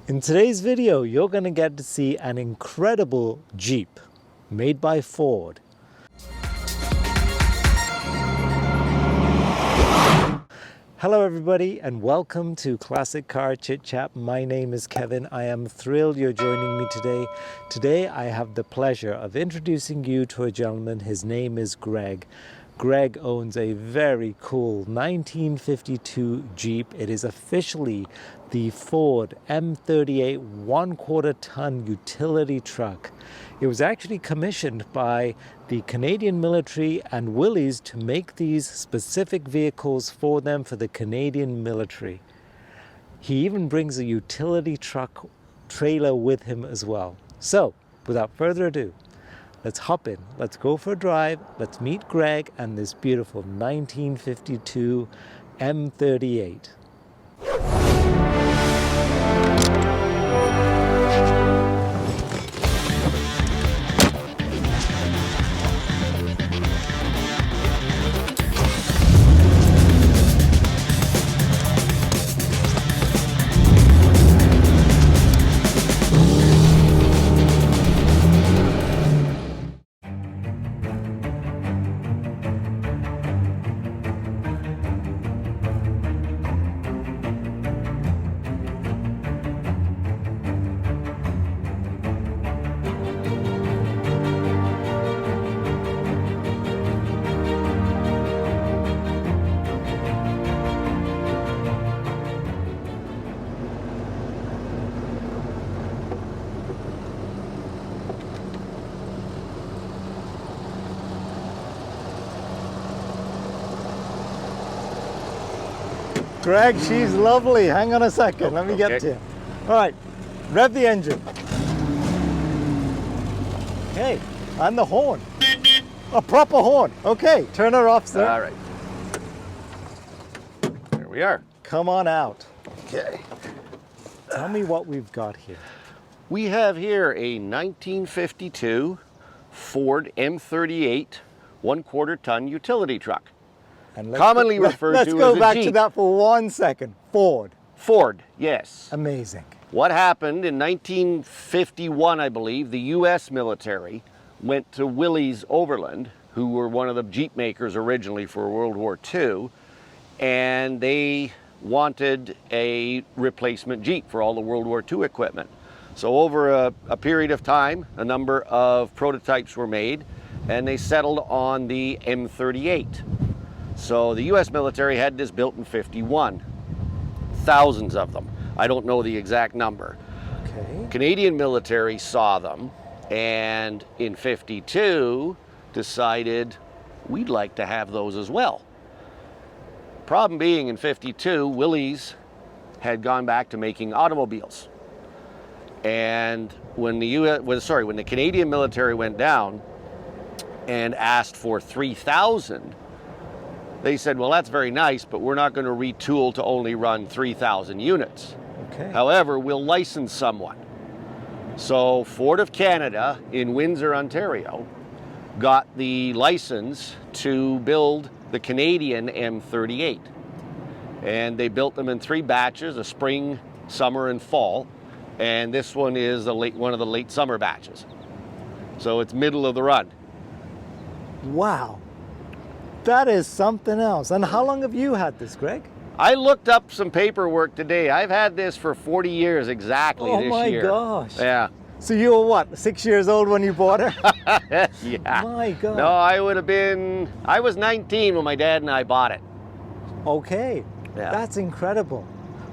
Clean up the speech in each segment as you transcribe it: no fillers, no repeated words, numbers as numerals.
In today's video, you're going to get to see an incredible Jeep made by Ford. Hello everybody and welcome to Classic Car ChitChat. My name is Kevin. I am thrilled you're joining me today. Today I have the pleasure of introducing you to a gentleman. His name is Greg. Greg owns a very cool 1952 Jeep. It is officially the Ford M38 1/4 ton utility truck. It was actually commissioned by the Canadian military and Willys to make these specific vehicles for them for the Canadian military. He even brings a utility truck trailer with him as well. So, without further ado, let's hop in, let's go for a drive, let's meet Greg and this beautiful 1952 M38. Greg, she's lovely. Hang on a second. Let me get to you. All right, rev the engine. Okay, and the horn. A proper horn. Okay, turn her off, sir. All right. There we are. Come on out. Okay. Tell me what we've got here. We have here a 1952 Ford M38 1/4 ton utility truck. And Commonly referred to as a Jeep. Let's go back to that for 1 second. Ford. Ford, yes. Amazing. What happened in 1951, I believe, the U.S. military went to Willys Overland, who were one of the Jeep makers originally for World War II, and they wanted a replacement Jeep for all the World War II equipment. So over a period of time, a number of prototypes were made, and they settled on the M38. So the U.S. military had this built in 51, thousands of them. I don't know the exact number. Okay. Canadian military saw them and in 52 decided we'd like to have those as well. Problem being in 52, Willys had gone back to making automobiles. And when the Canadian military went down and asked for 3,000, they said, well, that's very nice, but we're not going to retool to only run 3,000 units. Okay. However, we'll license someone. So Ford of Canada in Windsor, Ontario, got the license to build the Canadian M38. And they built them in 3 batches, a spring, summer, and fall. And this one is one of the late summer batches. So it's middle of the run. Wow. That is something else. And how long have you had this, Greg? I looked up some paperwork today. I've had this for 40 years exactly this year. Oh my gosh. Yeah. So you were what, 6 years old when you bought her? Yeah. My God. No, I was 19 when my dad and I bought it. Okay. Yeah. That's incredible.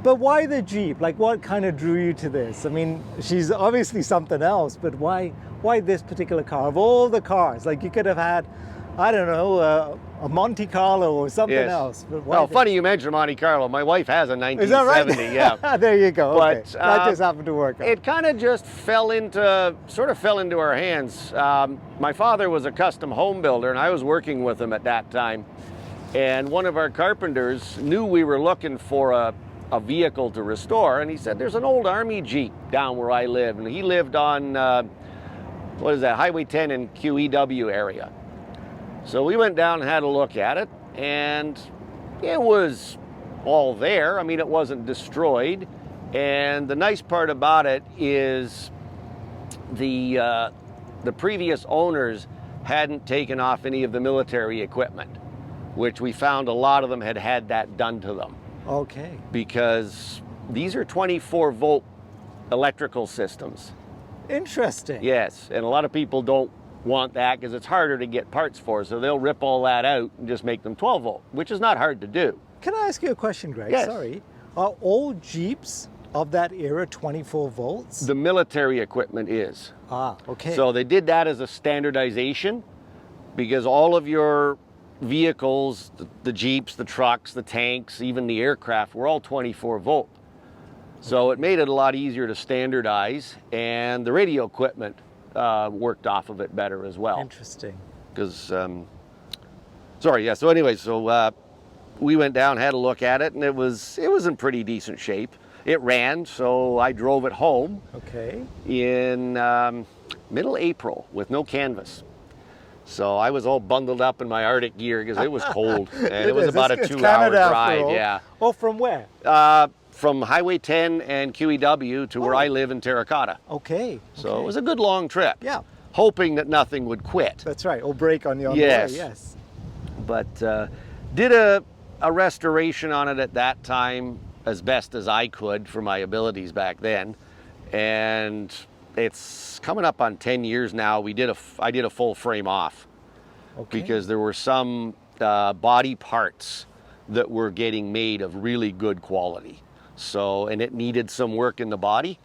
But why the Jeep? Like, what kind of drew you to this? I mean, she's obviously something else, but why this particular car? Of all the cars, like you could have had, I don't know, a Monte Carlo or something else. But well, funny you mentioned Monte Carlo. My wife has a 1970. Is that right? Yeah. There you go. But okay. That just happened to work out. It kind of just fell into our hands. My father was a custom home builder, and I was working with him at that time. And one of our carpenters knew we were looking for a vehicle to restore, and he said, there's an old Army Jeep down where I live. And he lived on, Highway 10 in QEW area. So we went down and had a look at it, and it was all there. I mean, it wasn't destroyed. And the nice part about it is the previous owners hadn't taken off any of the military equipment, which we found a lot of them had had that done to them. Okay. Because these are 24-volt electrical systems. Interesting. Yes, and a lot of people don't want that because it's harder to get parts for, so they'll rip all that out and just make them 12-volt, which is not hard to do. Can I ask you a question, Greg? Yes. Sorry. Are all Jeeps of that era 24 volts? The military equipment is. Ah, okay. So they did that as a standardization because all of your vehicles, the Jeeps, the trucks, the tanks, even the aircraft, were all 24 volt. So it made it a lot easier to standardize, and the radio equipment worked off of it better as well. Interesting. Because, sorry, yeah, so anyway, so we went down, had a look at it, and it was in pretty decent shape. It ran, so I drove it home. Okay. In middle April with no canvas. So I was all bundled up in my Arctic gear because it was cold, and it was about a 2-hour drive. Yeah. Oh, from where? From Highway 10 and QEW to where I live in Terracotta. Okay. So it was a good long trip. Yeah. Hoping that nothing would quit. That's right. Or break on you on Yes. the way. Yes. But did a restoration on it at that time as best as I could for my abilities back then, and it's coming up on 10 years now. I did a full frame off. Okay. Because there were some body parts that were getting made of really good quality. So, and it needed some work in the body,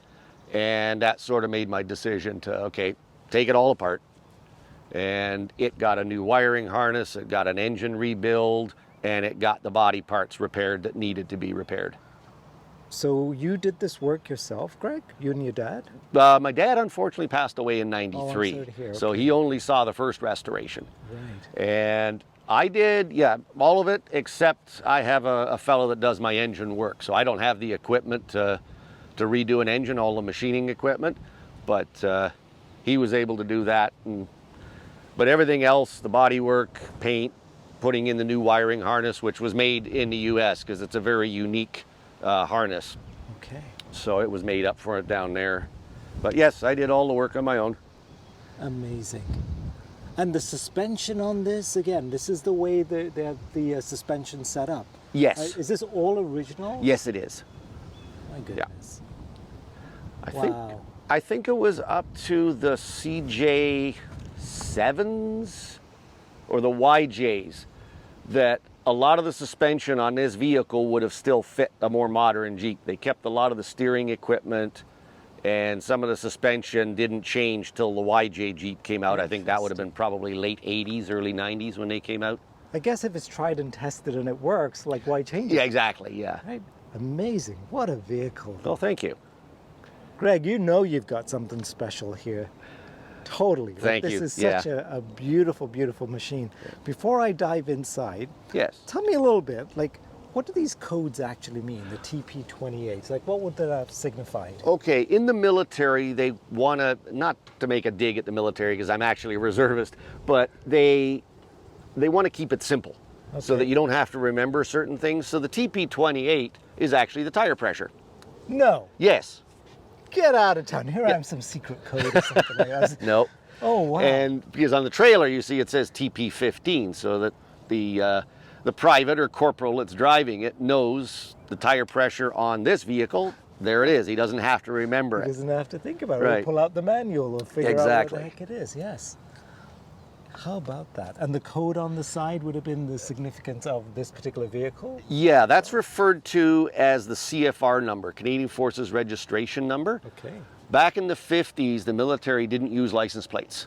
and that sort of made my decision to, okay, take it all apart. And it got a new wiring harness, it got an engine rebuild, and it got the body parts repaired that needed to be repaired. So you did this work yourself, Greg? You and your dad? My dad unfortunately passed away in '93, Oh, I'm sorry to hear. so Okay. he only saw the first restoration. Right. And I did, yeah, all of it, except I have a fellow that does my engine work, so I don't have the equipment to redo an engine, all the machining equipment, but he was able to do that. But everything else, the body work, paint, putting in the new wiring harness, which was made in the US because it's a very unique harness. Okay. So it was made up for it down there. But yes, I did all the work on my own. Amazing. And the suspension on this, again, this is the way they have the suspension set up. Yes. Is this all original? Yes, it is. My goodness. I think it was up to the CJ7s or the YJs that a lot of the suspension on this vehicle would have still fit a more modern Jeep. They kept a lot of the steering equipment, and some of the suspension didn't change till the YJ Jeep came out. I think that would have been probably late 80s, early 90s when they came out. I guess if it's tried and tested and it works, like why change it? Yeah, exactly, yeah. Right? Amazing. What a vehicle. Well, thank you. Greg, you know you've got something special here. Totally. Thank you. This is such a beautiful, beautiful machine. Before I dive inside, Yes. tell me a little bit, like, what do these codes actually mean, the TP28s? Like, what would that have signified? Okay, in the military, they want to, not to make a dig at the military because I'm actually a reservist, but they want to keep it simple so Okay. that you don't have to remember certain things. So the TP28 is actually the tire pressure. No. Yes. Get out of town. Here I am, some secret code or something like that. No. Oh, wow. And because on the trailer, you see it says TP15, so that the private or corporal that's driving it knows the tire pressure on this vehicle. There it is. He doesn't have to remember He it. doesn't have to think about it. Right. Or pull out the manual or figure out Exactly. what the heck it is. Yes. How about that? And the code on the side would have been the significance of this particular vehicle? Yeah, that's referred to as the CFR number, Canadian Forces Registration Number. Okay. Back in the 50s, the military didn't use license plates.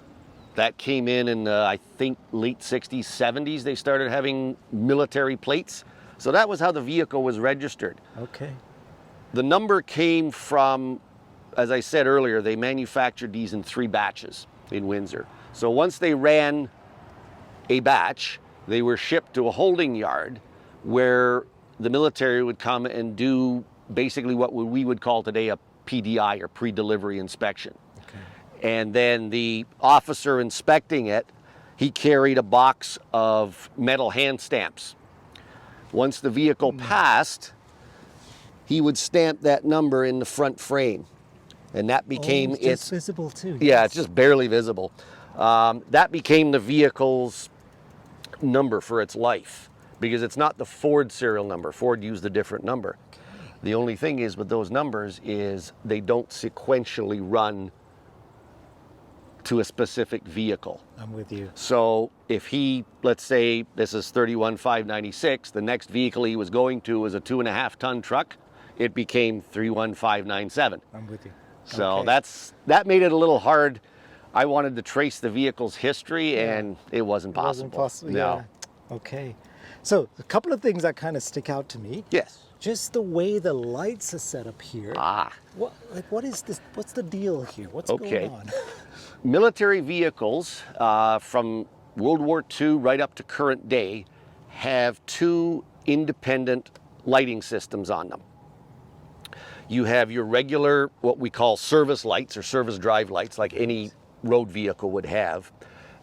That came in I think, late 60s, 70s, they started having military plates. So that was how the vehicle was registered. Okay. The number came from, as I said earlier, they manufactured these in 3 batches in Windsor. So once they ran a batch, they were shipped to a holding yard where the military would come and do basically what we would call today a PDI or pre-delivery inspection. Okay. And then the officer inspecting it, he carried a box of metal hand stamps. Once the vehicle passed, he would stamp that number in the front frame. And that became it's just visible too. Yeah, it's just barely visible. That became the vehicle's number for its life, because it's not the Ford serial number. Ford used a different number. Okay. The only thing is with those numbers is they don't sequentially run to a specific vehicle. I'm with you. So if he, let's say this is 31596, the next vehicle he was going to was a 2.5 ton truck, it became 31597. I'm with you. So Okay. that made it a little hard. I wanted to trace the vehicle's history, and it wasn't possible. Wasn't possible. No. Yeah. Okay. So a couple of things that kind of stick out to me. Yes. Just the way the lights are set up here. What is this? What's the deal here? What's going on? Military vehicles from World War II right up to current day have two independent lighting systems on them. You have your regular, what we call service lights or service drive lights, like any road vehicle would have.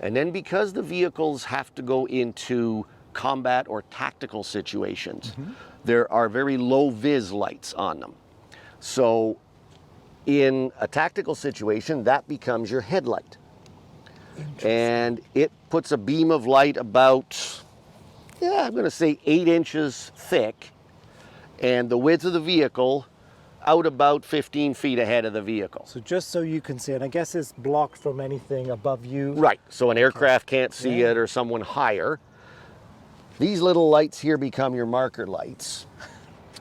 And then because the vehicles have to go into combat or tactical situations, there are very low vis lights on them. So in a tactical situation, that becomes your headlight. And it puts a beam of light about, I'm going to say 8 inches thick, and the width of the vehicle out about 15 feet ahead of the vehicle. So just so you can see, and I guess it's blocked from anything above you. Right, so an aircraft can't see it, or someone higher. These little lights here become your marker lights.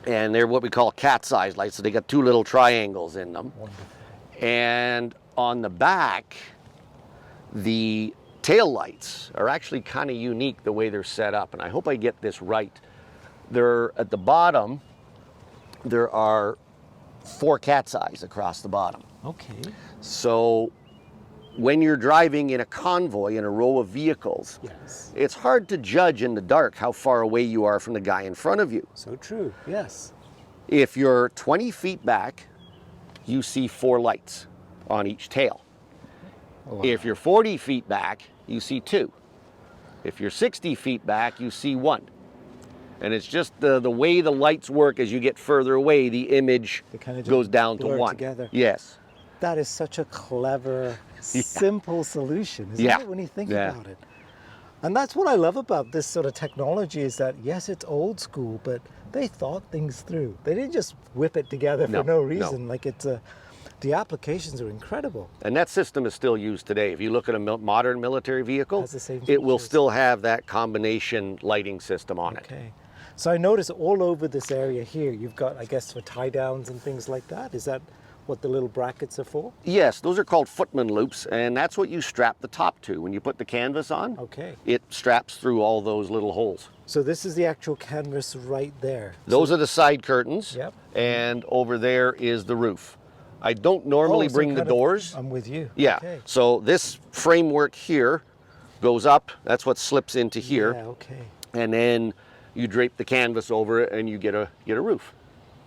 And they're what we call cat's eyes lights, so they got two little triangles in them. Wonderful. And on the back, the tail lights are actually kind of unique the way they're set up, and I hope I get this right. They're at the bottom, there are 4 cat's eyes across the bottom. Okay. So when you're driving in a convoy in a row of vehicles, Yes. it's hard to judge in the dark how far away you are from the guy in front of you. So true. Yes. If you're 20 feet back, you see 4 lights on each tail. Wow. If you're 40 feet back, you see 2. If you're 60 feet back, you see 1. And it's just the way the lights work. As you get further away, the image They kind of just goes down to blur 1. together. Yes. That is such a clever, simple solution, isn't Yeah. it, when you think Yeah. about it? And that's what I love about this sort of technology, is that, yes, it's old school, but they thought things through. They didn't just whip it together for no reason. Like the applications are incredible. And that system is still used today. If you look at a modern military vehicle, Has the same it will features. still have that combination lighting system on it. Okay. So I notice all over this area here, you've got, I guess, for tie downs and things like that. Is that what the little brackets are for? Yes, those are called footman loops, and that's what you strap the top to. When you put the canvas on, Okay. it straps through all those little holes. So this is the actual canvas right there. Those are the side curtains, Yep. and over there is the roof. I don't normally so bring the kind of- doors. I'm with you. Yeah, Okay. so this framework here goes up, that's what slips into here, Yeah, okay. and then you drape the canvas over it and you get a roof.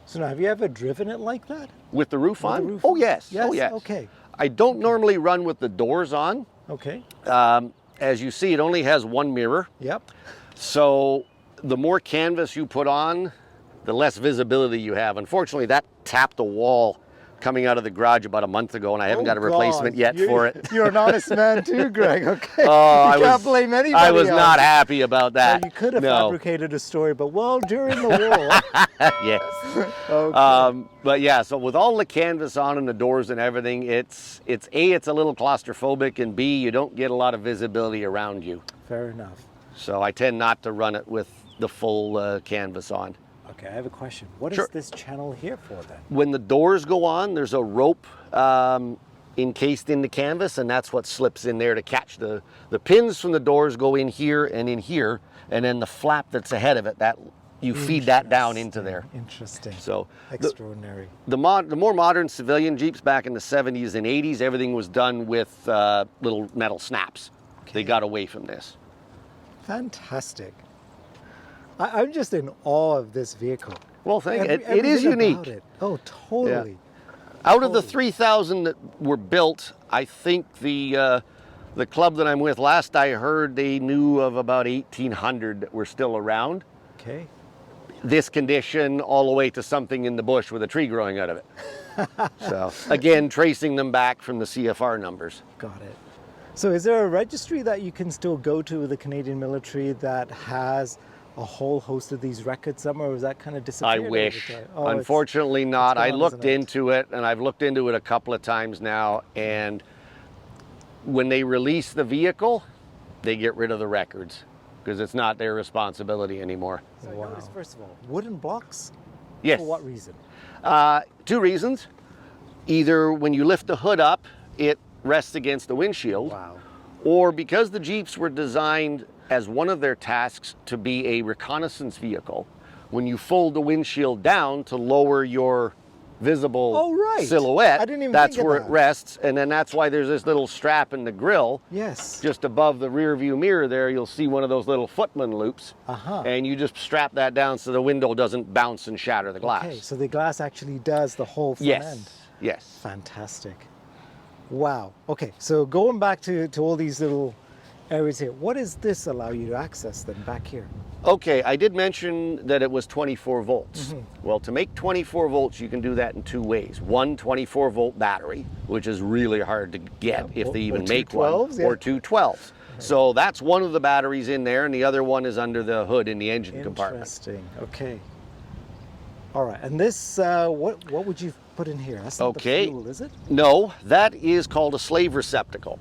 So now, have you ever driven it like that? With the roof With on? the roof Oh on? yes, Yes? oh yes. Okay. I don't normally run with the doors on. Okay. As you see, it only has 1 mirror. Yep. So the more canvas you put on, the less visibility you have. Unfortunately, that tapped a wall coming out of the garage about a month ago, and I haven't got a replacement yet for it. You're an honest man too, Greg. Okay. Oh, you can't blame anybody. I was else. not happy about that. Well, you could have No. fabricated a story, but well, during the war. Yes. Okay. But yeah, so with all the canvas on and the doors and everything, it's A, it's a little claustrophobic, and B, you don't get a lot of visibility around you. Fair enough. So I tend not to run it with the full canvas on. Okay, I have a question. What Sure. is this channel here for then? When the doors go on, there's a rope encased in the canvas, and that's what slips in there to catch the pins from the doors go in here, and then the flap that's ahead of it, that you feed that down into there. Interesting. So Extraordinary. the more modern civilian Jeeps back in the 70s and 80s, everything was done with little metal snaps. They got away from this. Fantastic. I'm just in awe of this vehicle. Well, thank you. It is Everything unique. about it. Oh, totally. Out of the 3,000 that were built, I think the club that I'm with, last I heard, they knew of about 1,800 that were still around. Okay. this condition all the way to something in the bush with a tree growing out of it. So again, tracing them back from the CFR numbers. Got it. So is there a registry that you can still go to with the Canadian military that has a whole host of these records somewhere, or is that kind of disappeared? I wish. Oh, unfortunately not. gone, I looked isn't it? into it, and I've looked into it a couple of times now, and when they release the vehicle, they get rid of the records because it's not their responsibility anymore. So I noticed, first of all, wooden blocks? Yes. For what reason? Two reasons. Either when you lift the hood up, it rests against the windshield, Wow. or because the Jeeps were designed as one of their tasks to be a reconnaissance vehicle, when you fold the windshield down to lower your visible Oh, right. silhouette, I didn't even that's think of where that. it rests, and then that's why there's this little strap in the grill. Yes. Just above the rear view mirror there, you'll see one of those little footman loops, Uh-huh. and you just strap that down so the window doesn't bounce and shatter the glass. Okay, so the glass actually does the whole front Yes, end. yes. Fantastic. Wow. Okay, so going back to all these little areas here, what does this allow you to access then back here? Okay, I did mention that it was 24 volts. Well, to make 24 volts, you can do that in two ways. One 24-volt battery, which is really hard to get Yeah, if they or even two make one, 12s, yeah. or two 12s. So that's one of the batteries in there, and the other one is under the hood in the engine compartment. Interesting. Okay. All right, and this, what would you put in here? That's not Okay. the fuel, is it? No, that is called a slave receptacle.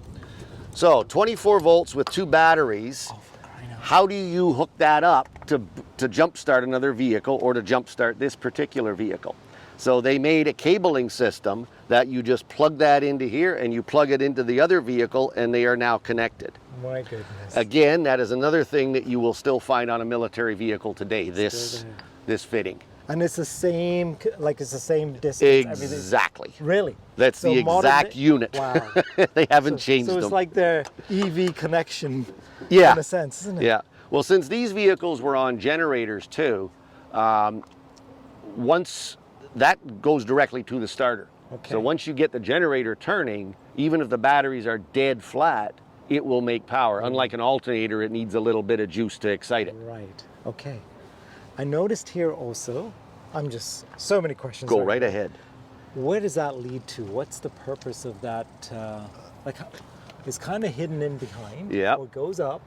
So 24 volts with two batteries. Oh, for crying out. How do you hook that up to jumpstart another vehicle or to jumpstart this particular vehicle? So they made a cabling system that you just plug that into here and you plug it into the other vehicle and they are now connected. My goodness. Again, that is another thing that you will still find on a military vehicle today, this fitting. And it's the same, like it's the same distance. everything. Exactly. Really? That's So the modern exact day- unit. Wow. They haven't changed So it's them. like their EV connection Yeah. in a sense, isn't it? Yeah. Well, since these vehicles were on generators too, once that goes directly to the starter. Okay. So once you get the generator turning, even if the batteries are dead flat, it will make power. Unlike an alternator, it needs a little bit of juice to excite it. Right. Okay. I noticed here also, I'm just, so many questions. Go right ahead. Where does that lead to? What's the purpose of that? It's kind of hidden in behind. Yeah. Or it goes up.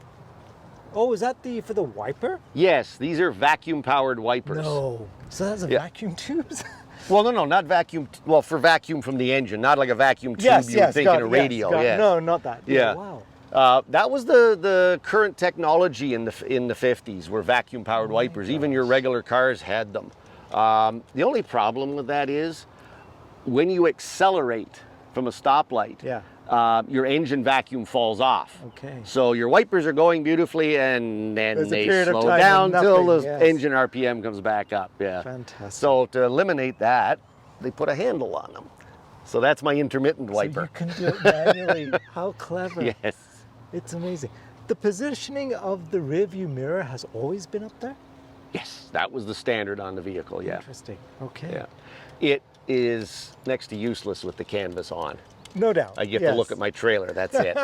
Oh, is that for the wiper? Yes, these are vacuum powered wipers. No. So that's a Yeah. vacuum tubes? Well, no, not vacuum. Well, for vacuum from the engine, not like a vacuum tube yes, you would think got in a it, yes, radio. got it. Yes. No, not that. Yeah. Wow. That was the current technology in the 50s were vacuum powered wipers. Even your regular cars had them. The only problem with that is when you accelerate from a stoplight, Yeah. your engine vacuum falls off. Okay. So your wipers are going beautifully and then There's a they period of slow time down when till the nothing, yes. engine RPM comes back up. Yeah. Fantastic. So to eliminate that, they put a handle on them. So that's my intermittent So wiper. you can do it manually. How clever. Yes. It's amazing. The positioning of the rear view mirror has always been up there? Yes, that was the standard on the vehicle, yeah. Interesting. Okay. Yeah. It is next to useless with the canvas on. No doubt. I get to look at my trailer, that's it.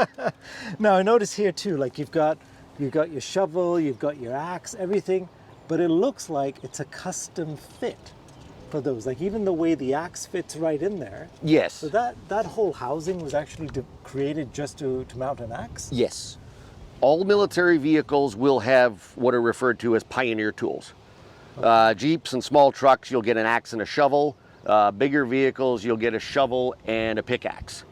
Now I notice here too, like you've got your shovel, you've got your axe, everything, but it looks like it's a custom fit for those. Like even the way the axe fits right in there. Yes. So that whole housing was actually created just to mount an axe? Yes. All military vehicles will have what are referred to as pioneer tools. Jeeps and small trucks, you'll get an axe and a shovel. Bigger vehicles, you'll get a shovel and a pickaxe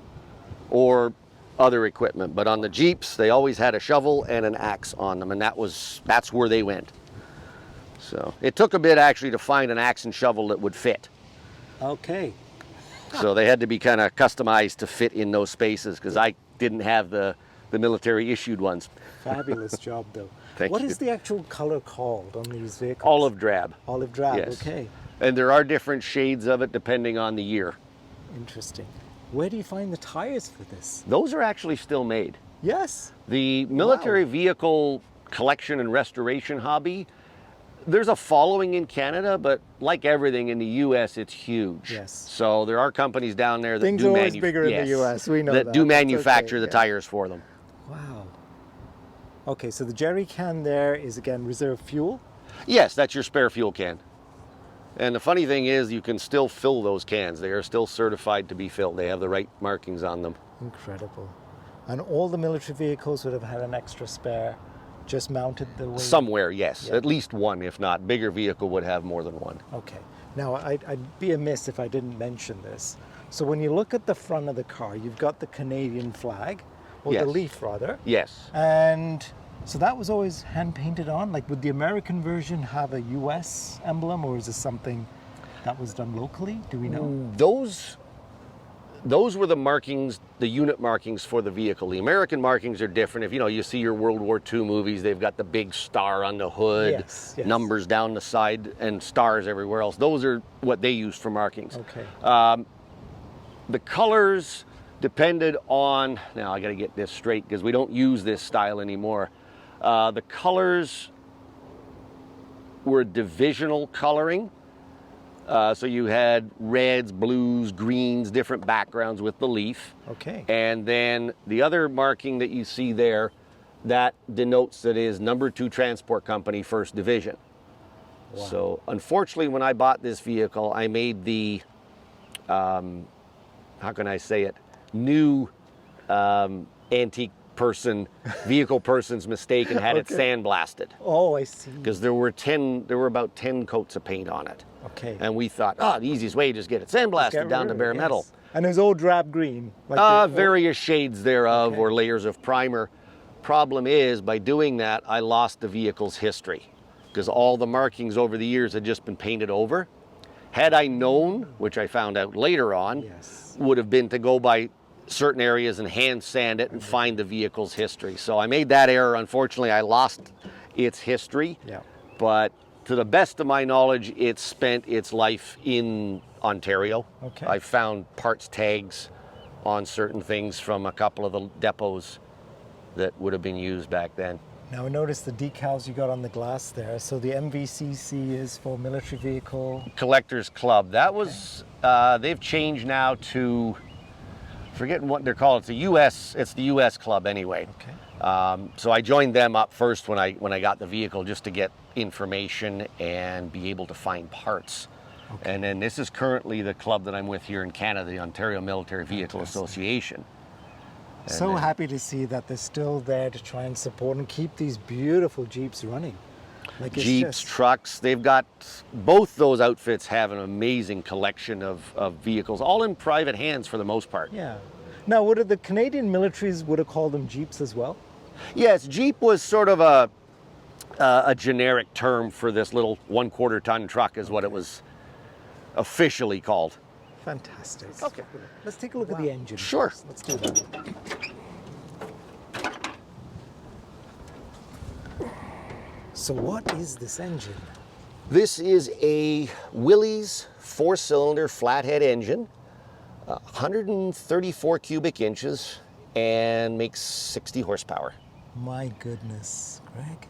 or other equipment. But on the Jeeps, they always had a shovel and an axe on them, and that's where they went. So it took a bit actually to find an axe and shovel that would fit. Okay. So they had to be kind of customized to fit in those spaces because I didn't have the military issued ones. Fabulous job though. Thank What you. is the actual color called on these vehicles? Olive drab. Olive drab, Yes. okay. And there are different shades of it depending on the year. Interesting. Where do you find the tires for this? Those are actually still made. Yes. The military vehicle collection and restoration hobby, there's a following in Canada, but like everything in the US, it's huge. Yes. So there are companies down there that Things do are always bigger in the US, we know that. do That's manufacture okay, the yeah. tires for them. Wow. Okay, so the jerry can there is again reserve fuel? Yes, that's your spare fuel can. And the funny thing is you can still fill those cans. They are still certified to be filled. They have the right markings on them. Incredible. And all the military vehicles would have had an extra spare just mounted the way? Somewhere, yes. Yeah. At least one, if not. Bigger vehicle would have more than one. Okay. Now, I'd be amiss if I didn't mention this. So when you look at the front of the car, you've got the Canadian flag, or Yes. the leaf rather. Yes. And so that was always hand painted on? Like, would the American version have a US emblem, or is this something that was done locally? Do we know? Those were the markings, the unit markings for the vehicle. The American markings are different. If you see your World War II movies, they've got the big star on the hood, Yes, yes. numbers down the side, and stars everywhere else. Those are what they used for markings. Okay. The colors depended on, now I got to get this straight because we don't use this style anymore. The colors were divisional coloring. So you had reds, blues, greens, different backgrounds with the leaf. Okay. And then the other marking that you see there, that denotes that is number 2 Transport Company, 1st Division. Wow. So unfortunately, when I bought this vehicle, I made the, how can I say it, new antique vehicle person's mistake and had it sandblasted. Oh, I see. Because there were about 10 coats of paint on it. Okay. And we thought, the easiest way is just get it sandblasted down to bare metal. And it was all drab green. Like Various shades thereof or layers of primer. Problem is, by doing that, I lost the vehicle's history because all the markings over the years had just been painted over. Had I known, which I found out later on, Yes. would have been to go by certain areas and hand sand it and find the vehicle's history. So I made that error. Unfortunately, I lost its history. Yeah. But to the best of my knowledge, it spent its life in Ontario. Okay. I found parts tags on certain things from a couple of the depots that would have been used back then. Now, notice the decals you got on the glass there. So the MVCC is for military vehicle. Collectors Club. That was, they've changed now to, forgetting what they're called. It's the US club anyway. Okay. So I joined them up first when I got the vehicle just to get information and be able to find parts. Okay. And then this is currently the club that I'm with here in Canada, the Ontario Military Vehicle Association. So happy to see that they're still there to try and support and keep these beautiful Jeeps running. Like it's Jeeps, just- trucks, they've got, both those outfits have an amazing collection of vehicles, all in private hands for the most part. Yeah. Now, would the Canadian militaries would have called them Jeeps as well? Yes, Jeep was sort of a generic term for this little 1/4 ton truck is what it was officially called. Fantastic. Okay. Let's take a look at the engine. Sure. First. Let's do that. So what is this engine? This is a Willys 4-cylinder flathead engine, 134 cubic inches, and makes 60 horsepower. My goodness, Greg.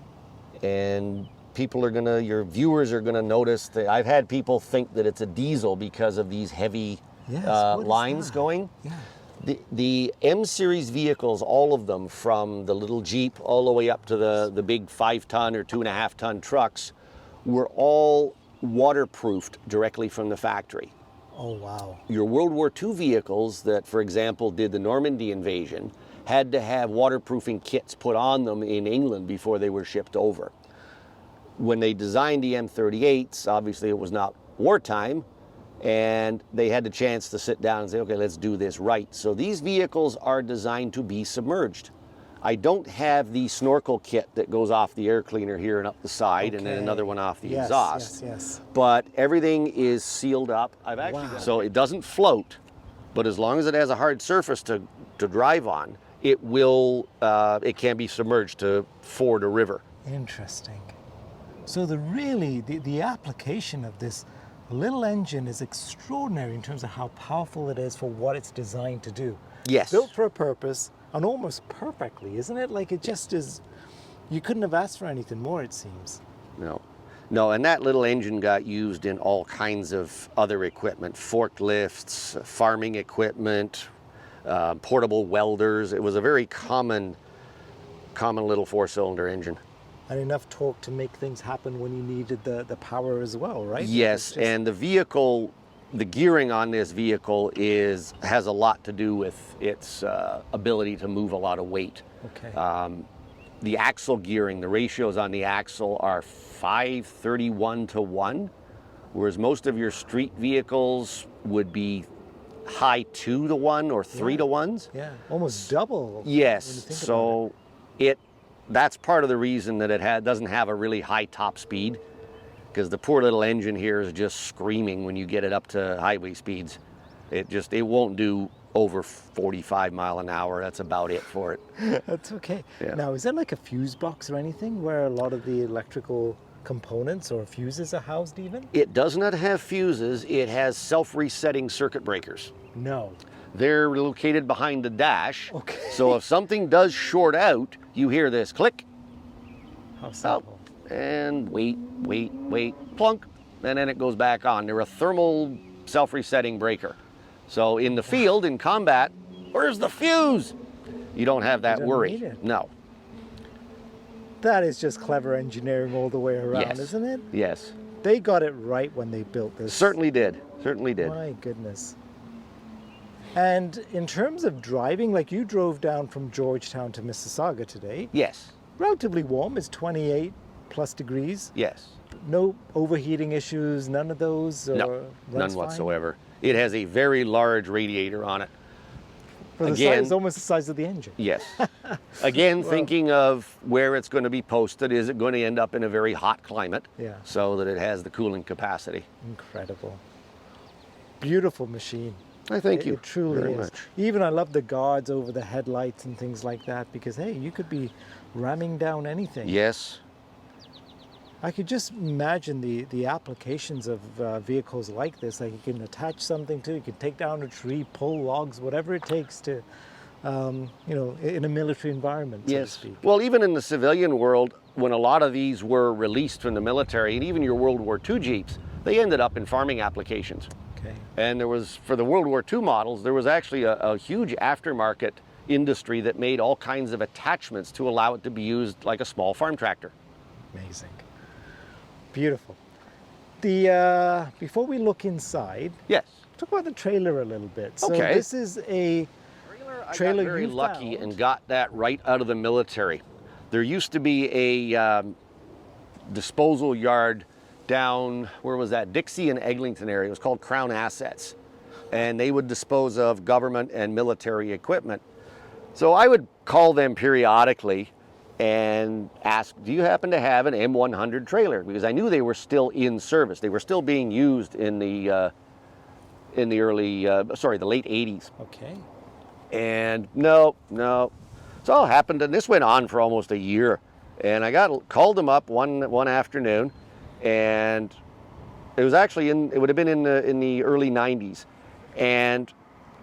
And your viewers are gonna notice that I've had people think that it's a diesel because of these heavy Yes, what is lines that? going. Yeah. The M series vehicles, all of them, from the little Jeep all the way up to the big 5-ton or 2.5-ton trucks, were all waterproofed directly from the factory. Oh, wow. Your World War II vehicles that, for example, did the Normandy invasion had to have waterproofing kits put on them in England before they were shipped over. When they designed the M38s, obviously it was not wartime, and they had the chance to sit down and say, okay, let's do this right. So these vehicles are designed to be submerged. I don't have the snorkel kit that goes off the air cleaner here and up the side, and then Okay. another one off the Yes, exhaust. yes. But everything is sealed up. I've actually Wow. so it doesn't float, but as long as it has a hard surface to drive on, it will it can be submerged to ford a river. Interesting. So the application of this little engine is extraordinary in terms of how powerful it is for what it's designed to do. Yes. Built for a purpose and almost perfectly, isn't it? Like it just is, you couldn't have asked for anything more, it seems. No, and that little engine got used in all kinds of other equipment, forklifts, farming equipment, portable welders. It was a very common little 4-cylinder engine. And enough torque to make things happen when you needed the power as well, right? Yes, and the vehicle, the gearing on this vehicle has a lot to do with its ability to move a lot of weight. Okay. The axle gearing, the ratios on the axle are 5:31 to 1, whereas most of your street vehicles would be high 2 to 1 or 3 to 1s. Yeah, almost double. Yes, when you think so that's part of the reason that it doesn't have a really high top speed, because the poor little engine here is just screaming when you get it up to highway speeds. It won't do over 45 mile an hour. That's about it for it. That's okay. Yeah. Now, is there like a fuse box or anything where a lot of the electrical components or fuses are housed even? It does not have fuses. It has self-resetting circuit breakers. No. They're located behind the dash. Okay. So if something does short out, you hear this click, How simple. and wait, plunk, and then it goes back on. They're a thermal self-resetting breaker. So in the field, in combat, where's the fuse? You don't have that don't worry. need it. No. That is just clever engineering all the way around, Yes. isn't it? Yes. They got it right when they built this. Certainly did. Certainly did. My goodness. And in terms of driving, like you drove down from Georgetown to Mississauga today, Yes. relatively warm, it's 28 plus degrees. Yes. No overheating issues, none of those? Or No. runs None fine? whatsoever. It has a very large radiator on it. For the Again- size, it's almost the size of the engine. Yes. Again, thinking of where it's going to be posted, is it going to end up in a very hot climate? Yeah. So that it has the cooling capacity. Incredible. Beautiful machine. I thank you. It truly very is. much. Even I love the guards over the headlights and things like that, because hey, you could be ramming down anything. Yes. I could just imagine the applications of vehicles like this. Like you can attach something to, you can take down a tree, pull logs, whatever it takes to, in a military environment, so to Yes. speak. Well, even in the civilian world, when a lot of these were released from the military, and even your World War II Jeeps, they ended up in farming applications. Okay. And there was, for the World War II models, there was actually a huge aftermarket industry that made all kinds of attachments to allow it to be used like a small farm tractor. Amazing. Beautiful. The before we look inside, Yes. talk about the trailer a little bit. So Okay. this is a trailer I got very you lucky found. and got that right out of the military. There used to be a disposal yard down, where was that? Dixie and Eglinton area. It was called Crown Assets. And they would dispose of government and military equipment. So I would call them periodically and ask, do you happen to have an M100 trailer? Because I knew they were still in service. They were still being used in the the late 80s. Okay. And no. So it happened, and this went on for almost a year. And I called them up one afternoon, and it was actually it would have been in the early 90s. And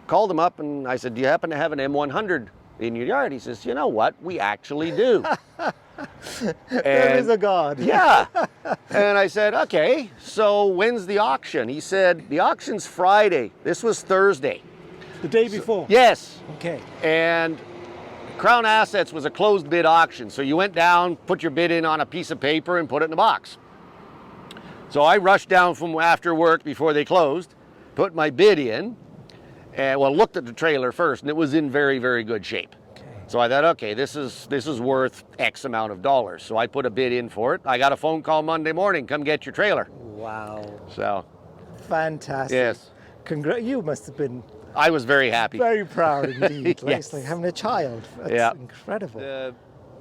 called him up and I said, do you happen to have an M100 in your yard? He says, you know what, we actually do. There is a God. Yeah. And I said, okay, so when's the auction? He said, the auction's Friday. This was Thursday. The day before. Yes. Okay. And Crown Assets was a closed bid auction. So you went down, put your bid in on a piece of paper and put it in a box. So I rushed down from after work before they closed, put my bid in, and looked at the trailer first, and it was in very, very good shape. Okay. So I thought, okay, this is worth X amount of dollars. So I put a bid in for it. I got a phone call Monday morning, come get your trailer. Wow. So, Fantastic. yes, You must have been I was very happy. very proud indeed. Like, Yes. It's like having a child. That's Yeah. incredible.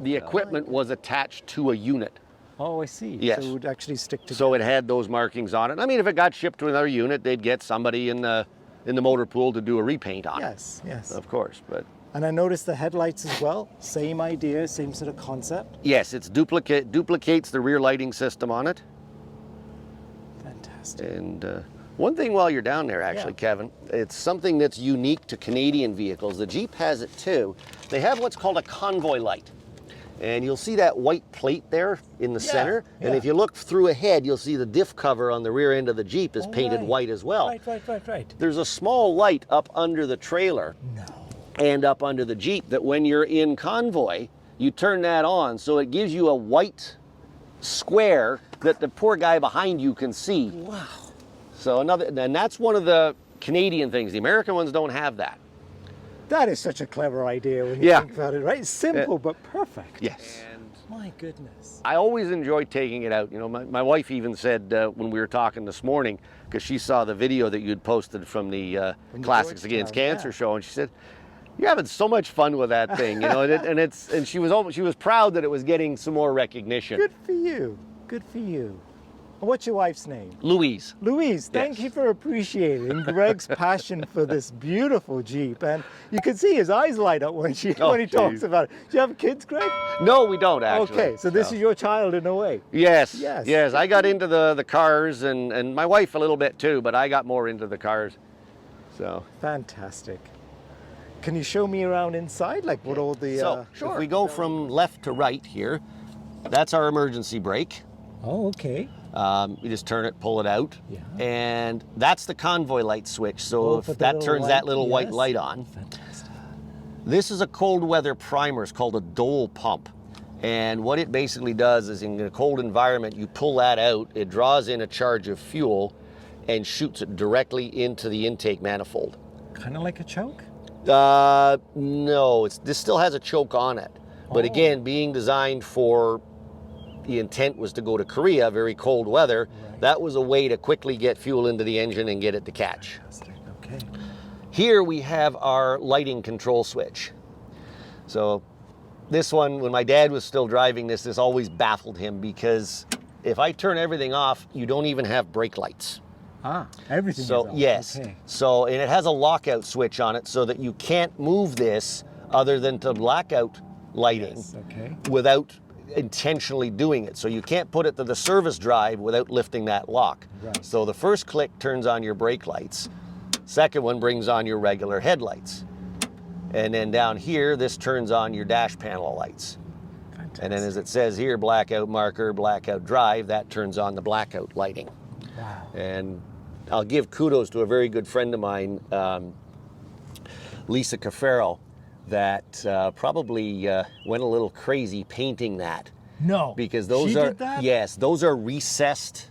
The equipment was attached to a unit. Oh, I see. Yes. So it would actually stick together. So it had those markings on it. I mean, if it got shipped to another unit, they'd get somebody in the motor pool to do a repaint on Yes, yes. it. Of course, but And I noticed the headlights as well. Same idea, same sort of concept. yes, it's duplicates the rear lighting system on it. Fantastic. And one thing while you're down there, actually, Yeah. Kevin, it's something that's unique to Canadian vehicles. The Jeep has it too. They have what's called a Convoy light. And you'll see that white plate there in the center. And yeah. if you look through ahead, you'll see the diff cover on the rear end of the Jeep is Oh, painted right. white as well. Right. There's a small light up under the trailer No. and up under the Jeep that when you're in convoy, you turn that on, so it gives you a white square that the poor guy behind you can see. Wow. So and that's one of the Canadian things. The American ones don't have that. That is such a clever idea when you think about it, right? Simple but perfect. Yes. My goodness. I always enjoy taking it out. You know, my wife even said when we were talking this morning, because she saw the video that you'd posted from the Classics Against Cancer show, and she said, "You're having so much fun with that thing," you know. And she was proud that it was getting some more recognition. Good for you. Good for you. What's your wife's name? Louise. Louise, thank you for appreciating Greg's passion for this beautiful Jeep. And you can see his eyes light up when he talks about it. Do you have kids, Greg? No, we don't actually. Okay, so this is your child in a way. Yes. Yes. I got into the cars and my wife a little bit too, but I got more into the cars. So. Fantastic. Can you show me around inside, like what all the... Sure. If we go from left to right here, that's our emergency brake. Oh, okay. You just turn it, pull it out, and that's the Convoy light switch. So if that turns that little white light on. Fantastic. This is a cold weather primer. It's called a Dole pump. And what it basically does is in a cold environment, you pull that out, it draws in a charge of fuel and shoots it directly into the intake manifold. Kind of like a choke? No, this still has a choke on it. But again, being designed for, the intent was to go to Korea, very cold weather. Right. That was a way to quickly get fuel into the engine and get it to catch. Fantastic. Okay. Here we have our lighting control switch. So this one, when my dad was still driving this always baffled him, because if I turn everything off, you don't even have brake lights. Everything is off. Yes. Okay. So, and it has a lockout switch on it so that you can't move this other than to blackout lighting without intentionally doing it. So you can't put it to the service drive without lifting that lock. Right. So the first click turns on your brake lights. Second one brings on your regular headlights. And then down here, this turns on your dash panel lights. Fantastic. And then as it says here, blackout marker, blackout drive, that turns on the blackout lighting. Wow. And I'll give kudos to a very good friend of mine, Lisa Cafaro, that probably went a little crazy painting that. No, because those did that? Yes, those are recessed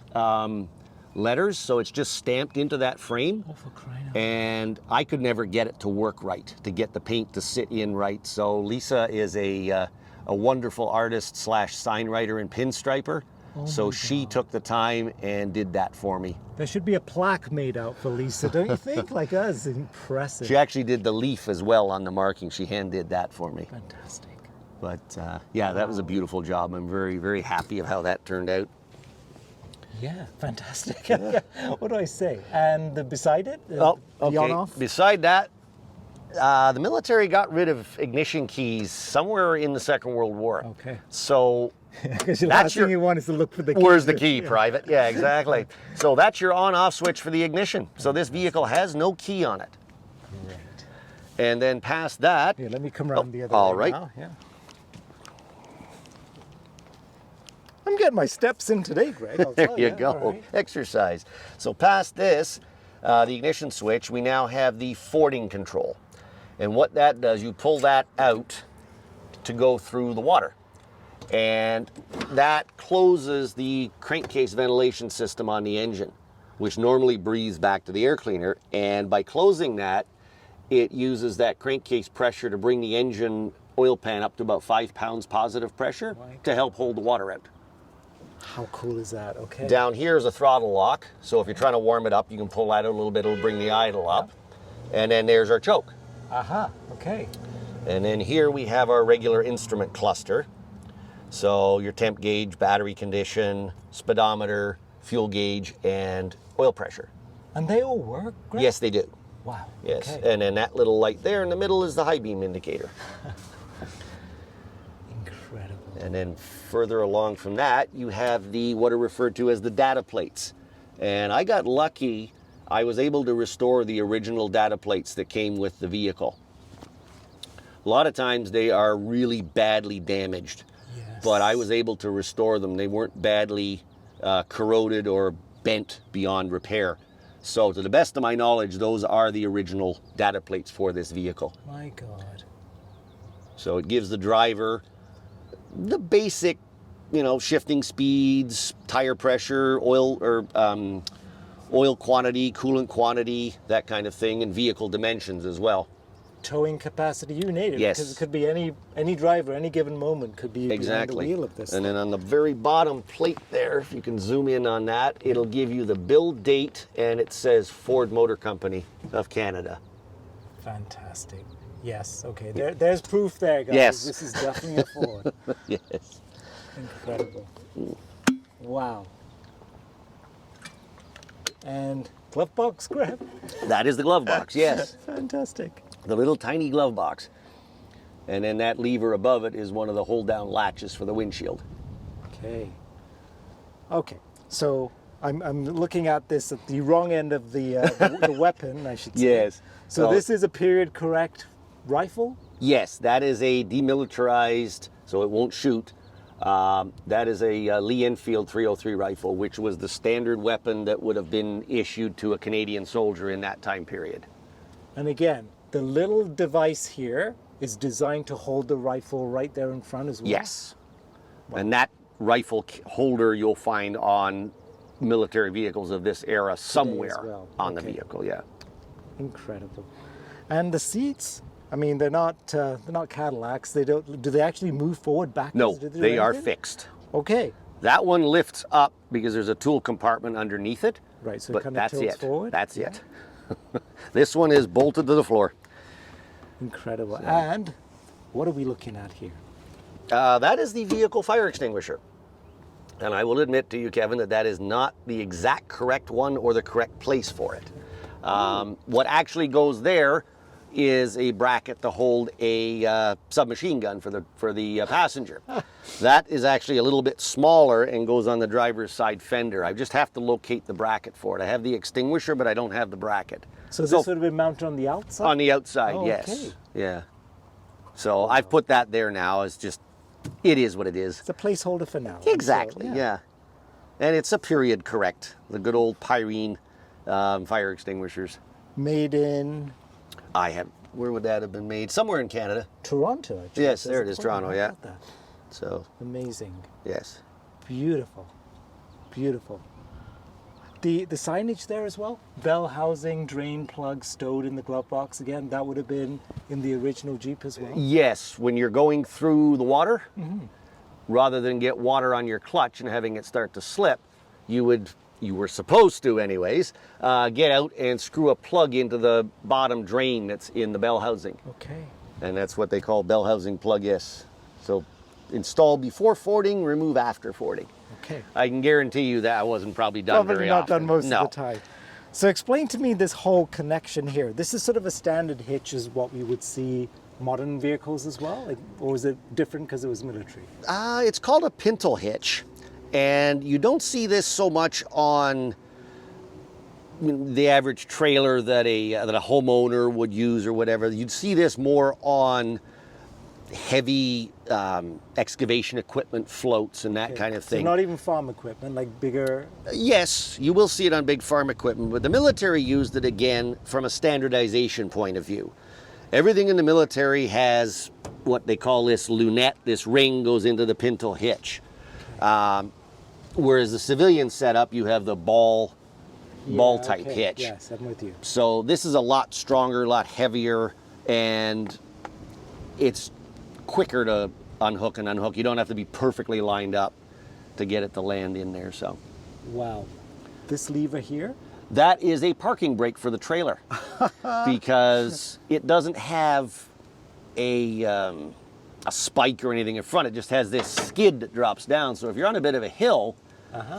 letters, so it's just stamped into that frame. Oh, for crying out. And I could never get it to work right, to get the paint to sit in right. So Lisa is a wonderful artist / sign writer and pinstriper. So she took the time and did that for me. There should be a plaque made out for Lisa, don't you think? Like, that's impressive. She actually did the leaf as well on the marking. She hand did that for me. Fantastic. But yeah, that was a beautiful job. I'm very, very happy of how that turned out. Yeah, fantastic. What do I say? And beside it, the on-off? Beside that, the military got rid of ignition keys somewhere in the Second World War. Okay. So because the last thing you want is to look for the key. Where's the key, Private? Yeah, exactly. So that's your on-off switch for the ignition. So this vehicle has no key on it. Great. And then past that... Here, let me come around the other way. All right. Now. Yeah. I'm getting my steps in today, Greg. There you go. Right. Exercise. So past this, the ignition switch, we now have the fording control. And what that does, you pull that out to go through the water. And that closes the crankcase ventilation system on the engine, which normally breathes back to the air cleaner. And by closing that, it uses that crankcase pressure to bring the engine oil pan up to about 5 pounds positive pressure to help hold the water out. How cool is that? Okay. Down here is a throttle lock. So if you're trying to warm it up, you can pull that out a little bit. It'll bring the idle up. And then there's our choke. Okay. And then here we have our regular instrument cluster. So your temp gauge, battery condition, speedometer, fuel gauge, and oil pressure. And they all work, Greg? Yes, they do. Wow. Yes, okay. And then that little light there in the middle is the high beam indicator. Incredible. And then further along from that, you have what are referred to as the data plates. And I got lucky. I was able to restore the original data plates that came with the vehicle. A lot of times they are really badly damaged. But I was able to restore them. They weren't badly corroded or bent beyond repair. So to the best of my knowledge, those are the original data plates for this vehicle. My God. So it gives the driver the basic, you know, shifting speeds, tire pressure, oil quantity, coolant quantity, that kind of thing, and vehicle dimensions as well. Towing capacity, you name it. Yes. Because it could be any driver, any given moment could be Exactly. behind the wheel of this. And then on the very bottom plate there, if you can zoom in on that, it'll give you the build date, and it says Ford Motor Company of Canada. Fantastic. Yes. Okay. There's proof there, guys. Yes. This is definitely a Ford. Yes. Incredible. Wow. And glove box grab? That is the glove box, yes. Fantastic. The little tiny glove box. And then that lever above it is one of the hold down latches for the windshield. Okay. Okay. So I'm looking at this at the wrong end of the weapon, I should say. Yes. So this is a period correct rifle? Yes, that is a demilitarized, so it won't shoot. That is a Lee Enfield 303 rifle, which was the standard weapon that would have been issued to a Canadian soldier in that time period. And again, the little device here is designed to hold the rifle right there in front as well? Yes. Wow. And that rifle holder you'll find on military vehicles of this era somewhere on the vehicle, yeah. Incredible. And the seats, I mean, they're not Cadillacs. They don't. Do they actually move forward, backwards? No, they are fixed. Okay. That one lifts up because there's a tool compartment underneath it. Right. So but it kind of that's tilts it. forward. That's it. This one is bolted to the floor. Incredible. So, and what are we looking at here? That is the vehicle fire extinguisher. And I will admit to you, Kevin, that is not the exact correct one or the correct place for it. What actually goes there is a bracket to hold a submachine gun for the passenger. That is actually a little bit smaller and goes on the driver's side fender. I just have to locate the bracket for it. I have the extinguisher, but I don't have the bracket. So this would have been mounted on the outside? On the outside, yes. Okay. Yeah. So I've put that there now. It's just, it is what it is. It's a placeholder for now. Exactly, so, yeah. And it's a period correct. The good old Pyrene fire extinguishers. Made in? Where would that have been made? Somewhere in Canada. Toronto, actually. Yes, there it is, Toronto, yeah. So. Amazing. Yes. Beautiful. Beautiful. The signage there as well? Bell housing, drain plug stowed in the glove box. Again, that would have been in the original Jeep as well? Yes, when you're going through the water, rather than get water on your clutch and having it start to slip, you were supposed to anyways, get out and screw a plug into the bottom drain that's in the bell housing. Okay. And that's what they call bell housing plug, yes. So install before fording, remove after fording. Okay. I can guarantee you that wasn't probably done very often. Probably not done most of the time. So explain to me this whole connection here. This is sort of a standard hitch is what we would see modern vehicles as well? Or is it different because it was military? It's called a Pintle hitch. And you don't see this so much on the average trailer that a homeowner would use or whatever. You'd see this more on heavy excavation equipment, floats and that kind of thing. So not even farm equipment, like bigger? Yes, you will see it on big farm equipment, but the military used it again from a standardization point of view. Everything in the military has what they call this lunette, this ring goes into the Pintle hitch. Whereas the civilian setup, you have the ball type hitch. Yes, I'm with you. So this is a lot stronger, a lot heavier, and it's quicker to unhook and unhook. You don't have to be perfectly lined up to get it to land in there. So. Wow. This lever here? That is a parking brake for the trailer because it doesn't have a spike or anything in front. It just has this skid that drops down. So if you're on a bit of a hill,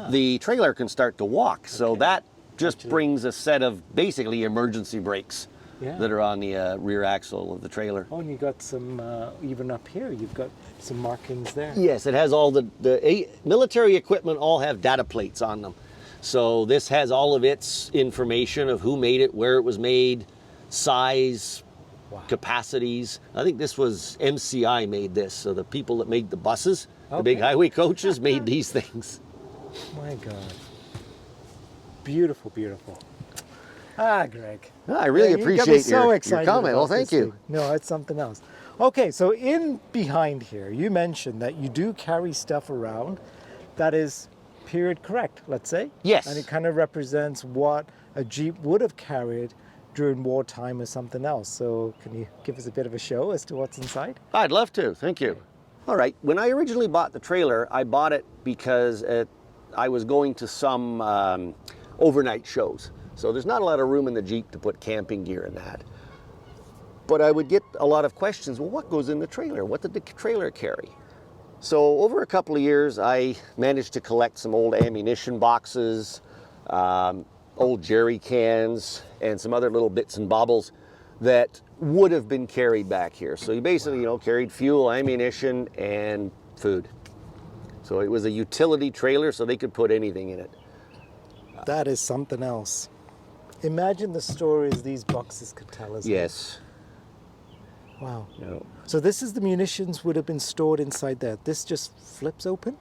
the trailer can start to walk. So that just brings a set of basically emergency brakes that are on the rear axle of the trailer. Oh, and you got some, even up here, you've got some markings there. Yes, it has all the military equipment all have data plates on them. So this has all of its information of who made it, where it was made, size, capacities. I think this was MCI made this. So the people that made the buses, the big highway coaches, made these things. My God. Beautiful, beautiful. Greg. I really appreciate your comment. Well, thank you. No, it's something else. Okay, so in behind here, you mentioned that you do carry stuff around that is period correct, let's say. Yes. And it kind of represents what a Jeep would have carried during wartime or something else. So can you give us a bit of a show as to what's inside? I'd love to, thank you. All right, when I originally bought the trailer, I bought it because I was going to some overnight shows. So there's not a lot of room in the Jeep to put camping gear in that. But I would get a lot of questions, well, what goes in the trailer? What did the trailer carry? So over a couple of years, I managed to collect some old ammunition boxes, old jerry cans, and some other little bits and baubles that would have been carried back here. So you basically, you know, carried fuel, ammunition, and food. So it was a utility trailer, so they could put anything in it. That is something else. Imagine the stories these boxes could tell us. Yes. Wow. No. So this is the munitions would have been stored inside there. This just flips open?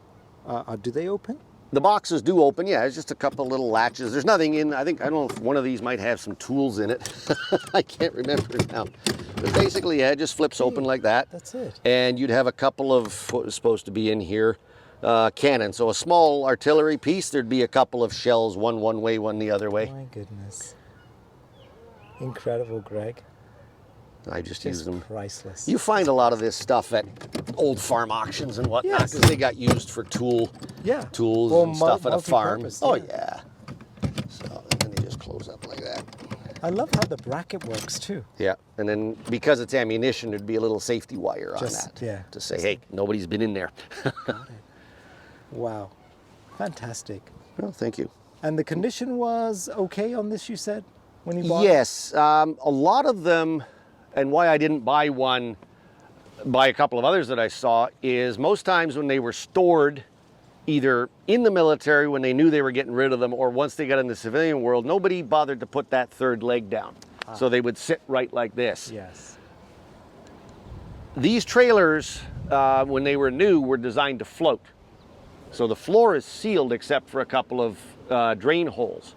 Do they open? The boxes do open, yeah, it's just a couple little latches. There's nothing in, I don't know if one of these might have some tools in it. I can't remember now. But basically, yeah, it just flips open like that. That's it. And you'd have a couple of what was supposed to be in here, cannons. So a small artillery piece, there'd be a couple of shells, one way, one the other way. My goodness. Incredible, Greg. I just use them. Priceless. You find a lot of this stuff at old farm auctions and whatnot, Yes. because they got used for tools Well, and stuff at a farm. multi-purpose, Oh yeah. yeah. So and then they just close up like that. I love how the bracket works too. Yeah, and then because it's ammunition, there'd be a little safety wire on Just- that yeah. to say, hey, nobody's been in there. Wow. Fantastic. Well, thank you. And the condition was okay on this, you said, when you bought it? Yes, a lot of them, and why I didn't buy one, buy a couple of others that I saw, is most times when they were stored either in the military when they knew they were getting rid of them, or once they got in the civilian world, nobody bothered to put that third leg down. So they would sit right like this. Yes. These trailers, when they were new, were designed to float. So the floor is sealed except for a couple of drain holes.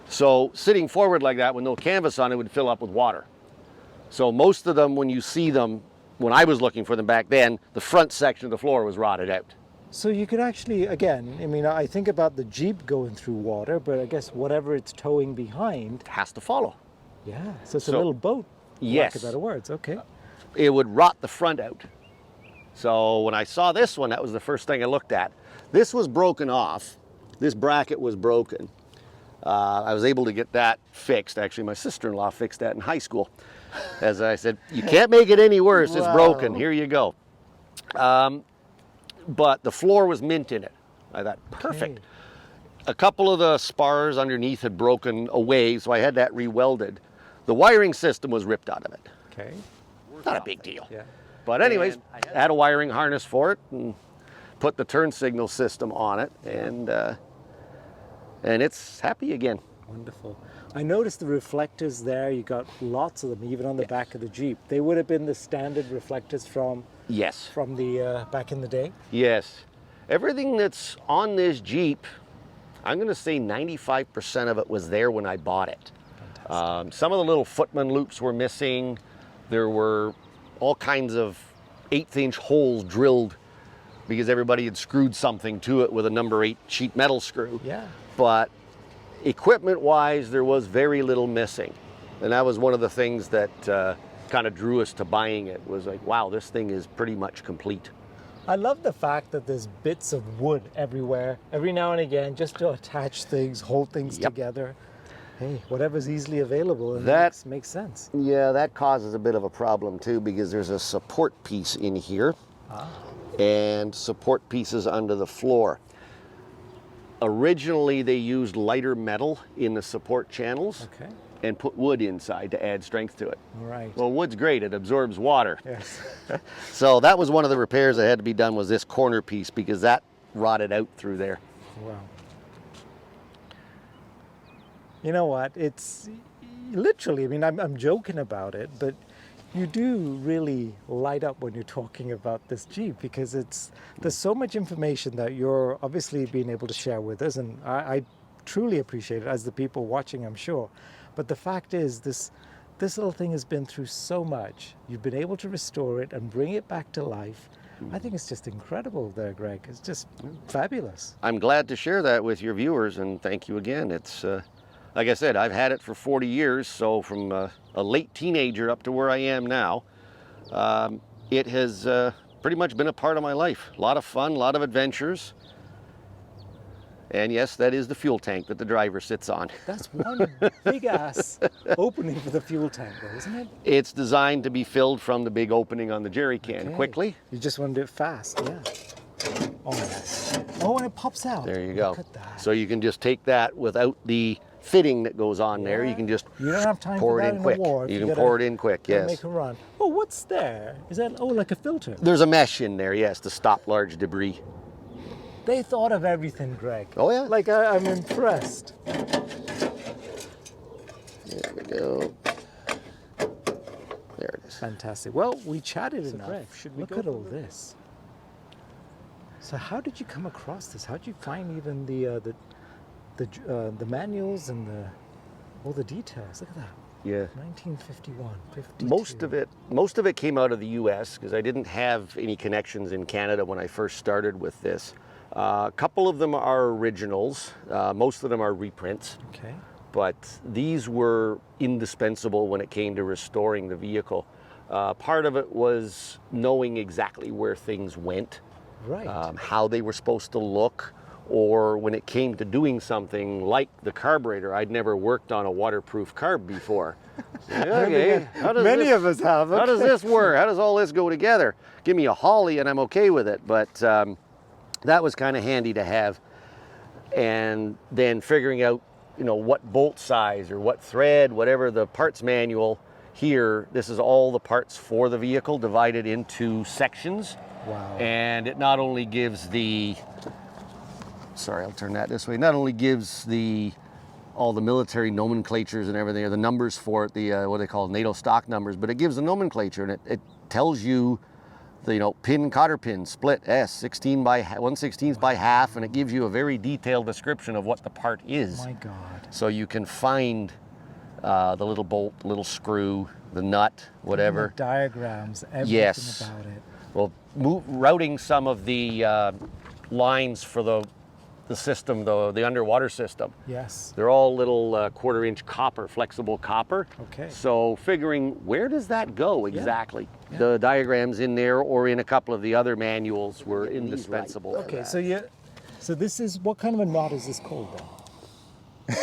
So sitting forward like that with no canvas on it would fill up with water. So most of them, when you see them, when I was looking for them back then, the front section of the floor was rotted out. So you could actually, again, I mean, I think about the Jeep going through water, but I guess whatever it's towing behind. It has to follow. Yeah. So it's a So- little boat. for Yes. lack of better words. Okay. It would rot the front out. So when I saw this one, that was the first thing I looked at. This was broken off. This bracket was broken. I was able to get that fixed. Actually, my sister-in-law fixed that in high school. As I said, you can't make it any worse. It's broken. Wow. Here you go. But the floor was mint in it. I thought, perfect. Okay. A couple of the spars underneath had broken away, so I had that re-welded. The wiring system was ripped out of it. Okay. Not a big deal. Yeah. But anyways, I had a wiring harness for it and put the turn signal system on it, and it's happy again. Wonderful. I noticed the reflectors there. You got lots of them, even on the back of the Jeep. They would have been the standard reflectors from Yes. the back in the day. Yes. Everything that's on this Jeep, I'm going to say 95% of it was there when I bought it. Some of the little footman loops were missing. There were all kinds of 1/8-inch holes drilled because everybody had screwed something to it with a number 8 sheet metal screw. Yeah. But equipment-wise, there was very little missing. And that was one of the things that kind of drew us to buying it, was like, wow, this thing is pretty much complete. I love the fact that there's bits of wood everywhere, every now and again, just to attach things, hold things Yep. together. Hey, whatever's easily available, and That- makes sense. Yeah, that causes a bit of a problem too, because there's a support piece in here and support pieces under the floor. Originally, they used lighter metal in the support channels Okay. and put wood inside to add strength to it. All right. Well, wood's great, it absorbs water. Yes. So that was one of the repairs that had to be done, was this corner piece, because that rotted out through there. Wow. You know what? It's literally, I mean, I'm joking about it, but you do really light up when you're talking about this Jeep, because there's so much information that you're obviously being able to share with us, and I truly appreciate it, as the people watching, I'm sure. But the fact is, this little thing has been through so much. You've been able to restore it and bring it back to life. I think it's just incredible there, Greg. It's just fabulous. I'm glad to share that with your viewers, and thank you again. It's, like I said, I've had it for 40 years, so from a late teenager up to where I am now, it has pretty much been a part of my life. A lot of fun, a lot of adventures. And yes, that is the fuel tank that the driver sits on. That's one big ass opening for the fuel tank though, isn't it? It's designed to be filled from the big opening on the jerry can quickly. You just want to do it fast, yeah. Oh, yes. Oh, and it pops out. There you go. Look at that. So you can just take that without the fitting that goes on there. You can just you don't have time pour for it that in quick. war. You can pour it in quick, yes. Make a run. Oh, what's there? Is that, oh, like a filter? There's a mesh in there, yes, to stop large debris. They thought of everything, Greg. Oh, yeah. Like, I'm impressed. There we go. There it is. Fantastic. Well, we chatted enough. Greg, should we Look go at for all this. So how did you come across this? How did you find even the manuals and all the details? Look at that. Yeah. 1951, 52. Most of it came out of the U.S. because I didn't have any connections in Canada when I first started with this. A couple of them are originals. Most of them are reprints. Okay. But these were indispensable when it came to restoring the vehicle. Part of it was knowing exactly where things went, Right. how they were supposed to look, or when it came to doing something like the carburetor. I'd never worked on a waterproof carb before. Okay, Many of us have. How does this work? How does all this go together? Give me a Holly and I'm okay with it. But that was kind of handy to have. And then figuring out, you know, what bolt size or what thread, whatever the parts manual here, this is all the parts for the vehicle divided into sections. Wow. And it not only gives the, sorry, I'll turn that this way, not only gives all the military nomenclatures and everything, or the numbers for it, the what they call NATO stock numbers, but it gives the nomenclature, and it tells you the, you know, pin, cotter pin, split, S, 16 by 1/16 by half, and it gives you a very detailed description of what the part is. My God. So you can find the little bolt, little screw, the nut, whatever. The diagrams, everything Yes. about it. Well, routing some of the lines for the system, the underwater system. Yes. They're all little 1/4-inch copper, flexible copper. Okay. So figuring where does that go exactly? Yeah. The diagrams in there or in a couple of the other manuals were indispensable. for Okay, that. so this is, what kind of a knot is this called then?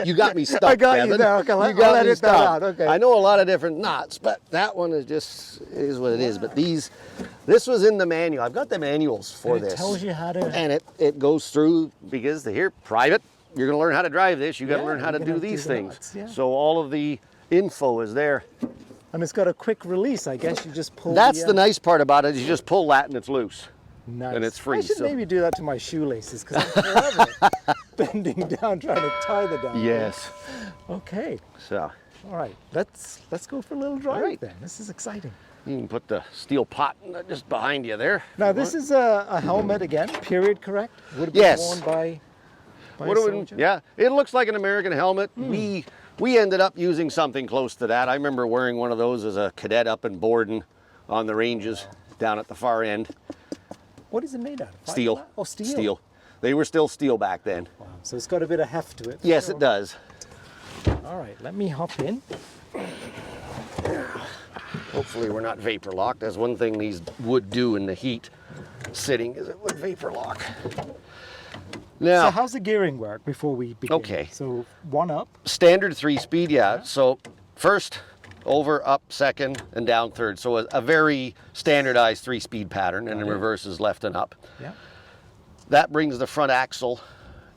You got me stuck, I got you Kevin. there. Okay, You I'll got let me it that stuck. out, okay. I know a lot of different knots, but that one is what it is. But this was in the manual. I've got the manuals for And it this. tells you how to. And it goes through, because here, private, you're going to learn how to drive this. You got to learn how to you're do gonna these the things. knots, yeah. So all of the info is there. And it's got a quick release, I guess. You just pull. That's the nice part about it. Is you just pull that and it's loose. Nice. and it's free, I should so- maybe do that to my shoelaces because I'm forever bending down trying to tie the down. Yes. Okay. So All right. Let's go for a little drive right. then. This is exciting. you can put the steel pot just behind you there. Now this is a helmet again. Period. Correct. Would it be Yes. worn by What a do we, soldier? yeah, it looks like an American helmet. We ended up using something close to that. I remember wearing one of those as a cadet up in Borden on the ranges down at the far end. What is it made out of? Steel. Fiberglass? Oh, steel. Steel. They were still steel back then. Wow. So it's got a bit of heft to it. for Yes, sure. it does. All right. Let me hop in. Hopefully we're not vapor locked. That's one thing these would do in the heat sitting, is it would vapor lock. So Now, how's the gearing work before we begin? Okay. So one up. standard 3-speed, yeah. So first, over, up, second, and down third. So a very standardized 3-speed pattern, and in reverse is left and up. Yeah. That brings the front axle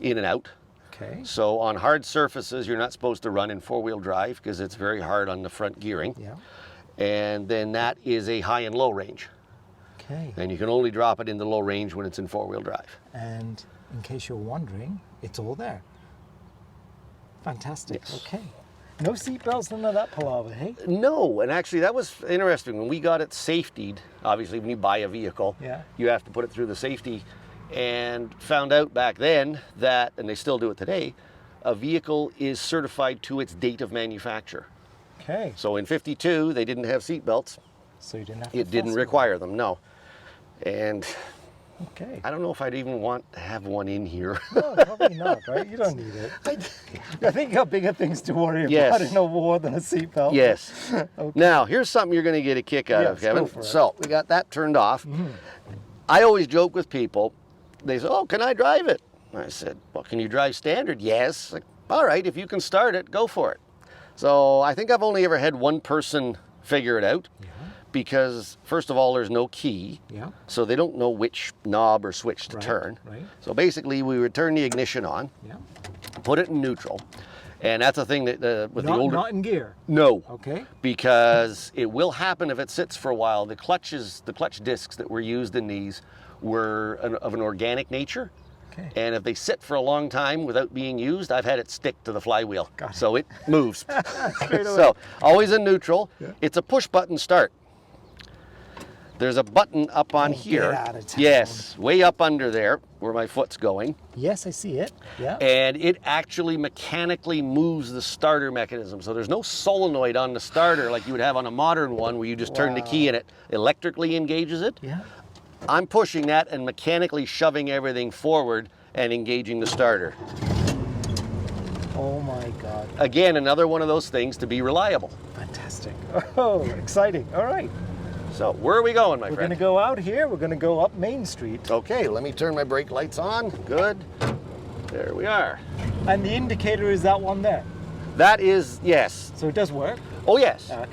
in and out. Okay. So on hard surfaces, you're not supposed to run in 4-wheel drive because it's very hard on the front gearing. Yeah. And then that is a high and low range. Okay. And you can only drop it into low range when it's in 4-wheel drive. And in case you're wondering, it's all there. Fantastic. Yes. Okay. No seat belts, none of that palaver, hey? No, and actually that was interesting. When we got it safetied, obviously when you buy a vehicle, Yeah. you have to put it through the safety, and found out back then that, and they still do it today, a vehicle is certified to its date of manufacture. Okay. So in 52, they didn't have seat belts. So you didn't have It didn't require them, no. And Okay. I don't know if I'd even want to have one in here. No, probably not, right? You don't need it. I think you got bigger things to worry Yes. about in a war than a seatbelt. Yes. Okay. Now, here's something you're going to get a kick out of, Yes, go Kevin. for it. So we got that turned off. I always joke with people. They say, oh, can I drive it? I said, well, can you drive standard? Yes. Like, all right, if you can start it, go for it. So I think I've only ever had one person figure it out. Yeah. Because first of all, there's no key, Yeah. so they don't know which knob or switch to Right, turn. right. So basically, we would turn the ignition on, Yeah. put it in neutral, and that's the thing that with the older. Not in gear. No, Okay. because it will happen if it sits for a while. The clutch discs that were used in these were of an organic nature. Okay. And if they sit for a long time without being used, I've had it stick to the flywheel. Got it. So it moves. Straight away. So always in neutral. Yeah. It's a push button start. There's a button up on Oh, here. get out of town. Yes, way up under there where my foot's going. Yes, I see it. Yeah. And it actually mechanically moves the starter mechanism. So there's no solenoid on the starter like you would have on a modern one where you just turn the key and it electrically engages it. Yeah. I'm pushing that and mechanically shoving everything forward and engaging the starter. Oh my God. Again, another one of those things to be reliable. Fantastic. Oh, exciting. All right. So where are we going, my We're going friend? to go out here. We're going to go up Main Street. Okay, let me turn my brake lights on. Good. There we are. And the indicator is that one there. That is, yes. So it does work. Oh, yes. Okay.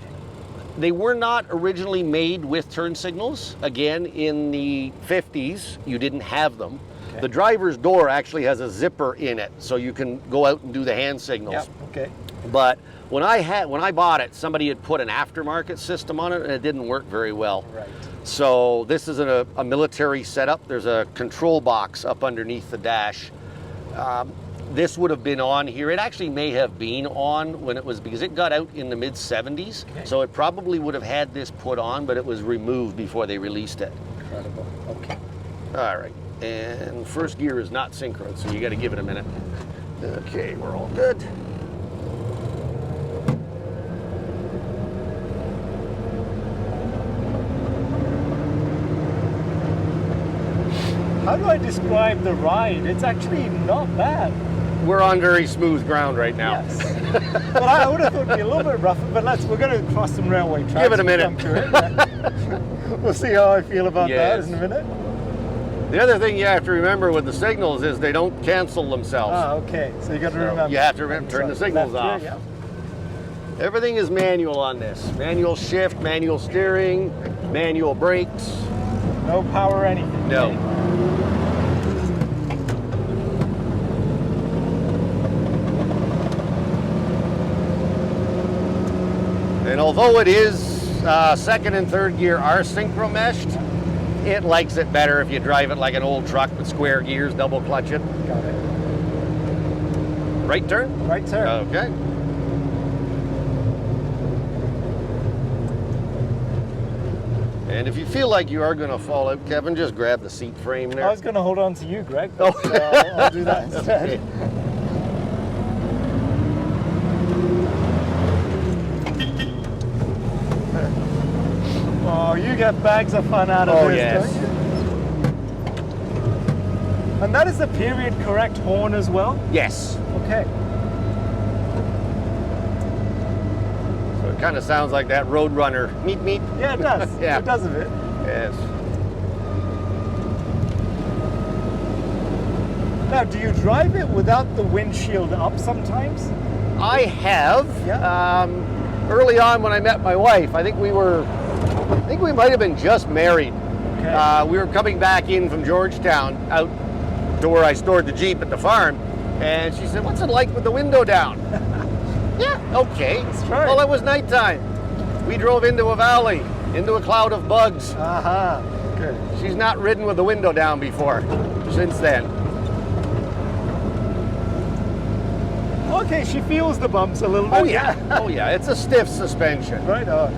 They were not originally made with turn signals. Again, in the 50s, you didn't have them. Okay. The driver's door actually has a zipper in it, so you can go out and do the hand signals. Yep. Okay. But when I bought it, somebody had put an aftermarket system on it, and it didn't work very well. Right. So this is a military setup. There's a control box up underneath the dash. This would have been on here. It actually may have been on when it was, because it got out in the mid 70s. Okay. So it probably would have had this put on, but it was removed before they released it. Incredible. Okay. All right, and first gear is not synchro, so you got to give it a minute. Okay, we're all good. How do I describe the ride? It's actually not bad. We're on very smooth ground right now. Yes. Well, I would have thought it'd be a little bit rougher, but we're going to cross some railway tracks. Give it a when we minute. come to it. Yeah. We'll see how I feel about Yes. that in a minute. The other thing you have to remember with the signals is they don't cancel themselves. Ah, okay. So you got to So remember. you have to remember, turn the signals Left off. here, Everything is manual on this. Manual shift, manual steering, manual brakes. yeah. No power or anything. No. And although it is second and third gear are synchro meshed, it likes it better if you drive it like an old truck with square gears, double clutch it. Got it. Right turn? Right turn. Okay. And if you feel like you are going to fall out, Kevin, just grab the seat frame there. I was going to hold on to you, Greg. Oh. So I'll do that instead. Okay. Oh, you get bags of fun out of Oh, this, yes. don't you? And that is the period correct horn as well? Yes. Okay. So it kind of sounds like that Roadrunner. Meep, meep. Yeah, it does. Yeah. It does a bit. Yes. Now, do you drive it without the windshield up sometimes? I have. Yeah. Early on when I met my wife, I think we might have been just married. Okay. We were coming back in from Georgetown out to where I stored the Jeep at the farm, and she said, "What's it like with the window down?" Yeah, okay. Let's try it. Well, it was nighttime. We drove into a valley, into a cloud of bugs. Aha. Good. She's not ridden with the window down before since then. Okay, she feels the bumps a little bit. Oh yeah, oh yeah, it's a stiff suspension. Right on.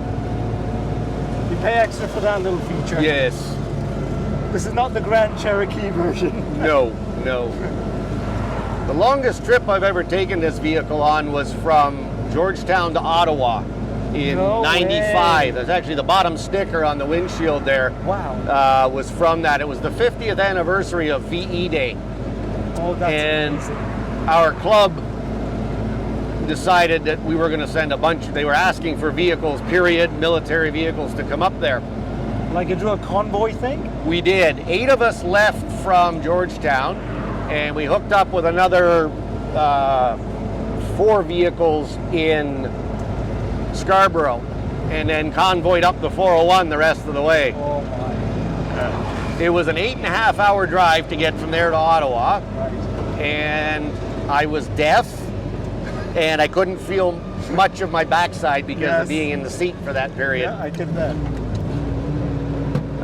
You pay extra for that little feature. Yes. This is not the Grand Cherokee version. No, no. The longest trip I've ever taken this vehicle on was from Georgetown to Ottawa. in No 95. way. There's actually the bottom sticker on the windshield there. Wow. Was from that. It was the 50th anniversary of VE Day. Oh, that's And amazing. our club decided that we were going to send a bunch. They were asking for vehicles, period, military vehicles to come up there. Like a convoy thing? We did. 8 of us left from Georgetown, and we hooked up with another 4 vehicles in Scarborough, and then convoyed up the 401 the rest of the way. Oh my. It was an 8.5-hour drive to get from there to Ottawa, Right. and I was deaf, and I couldn't feel much of my backside because Yes. of being in the seat for that period. Yeah, I can bet.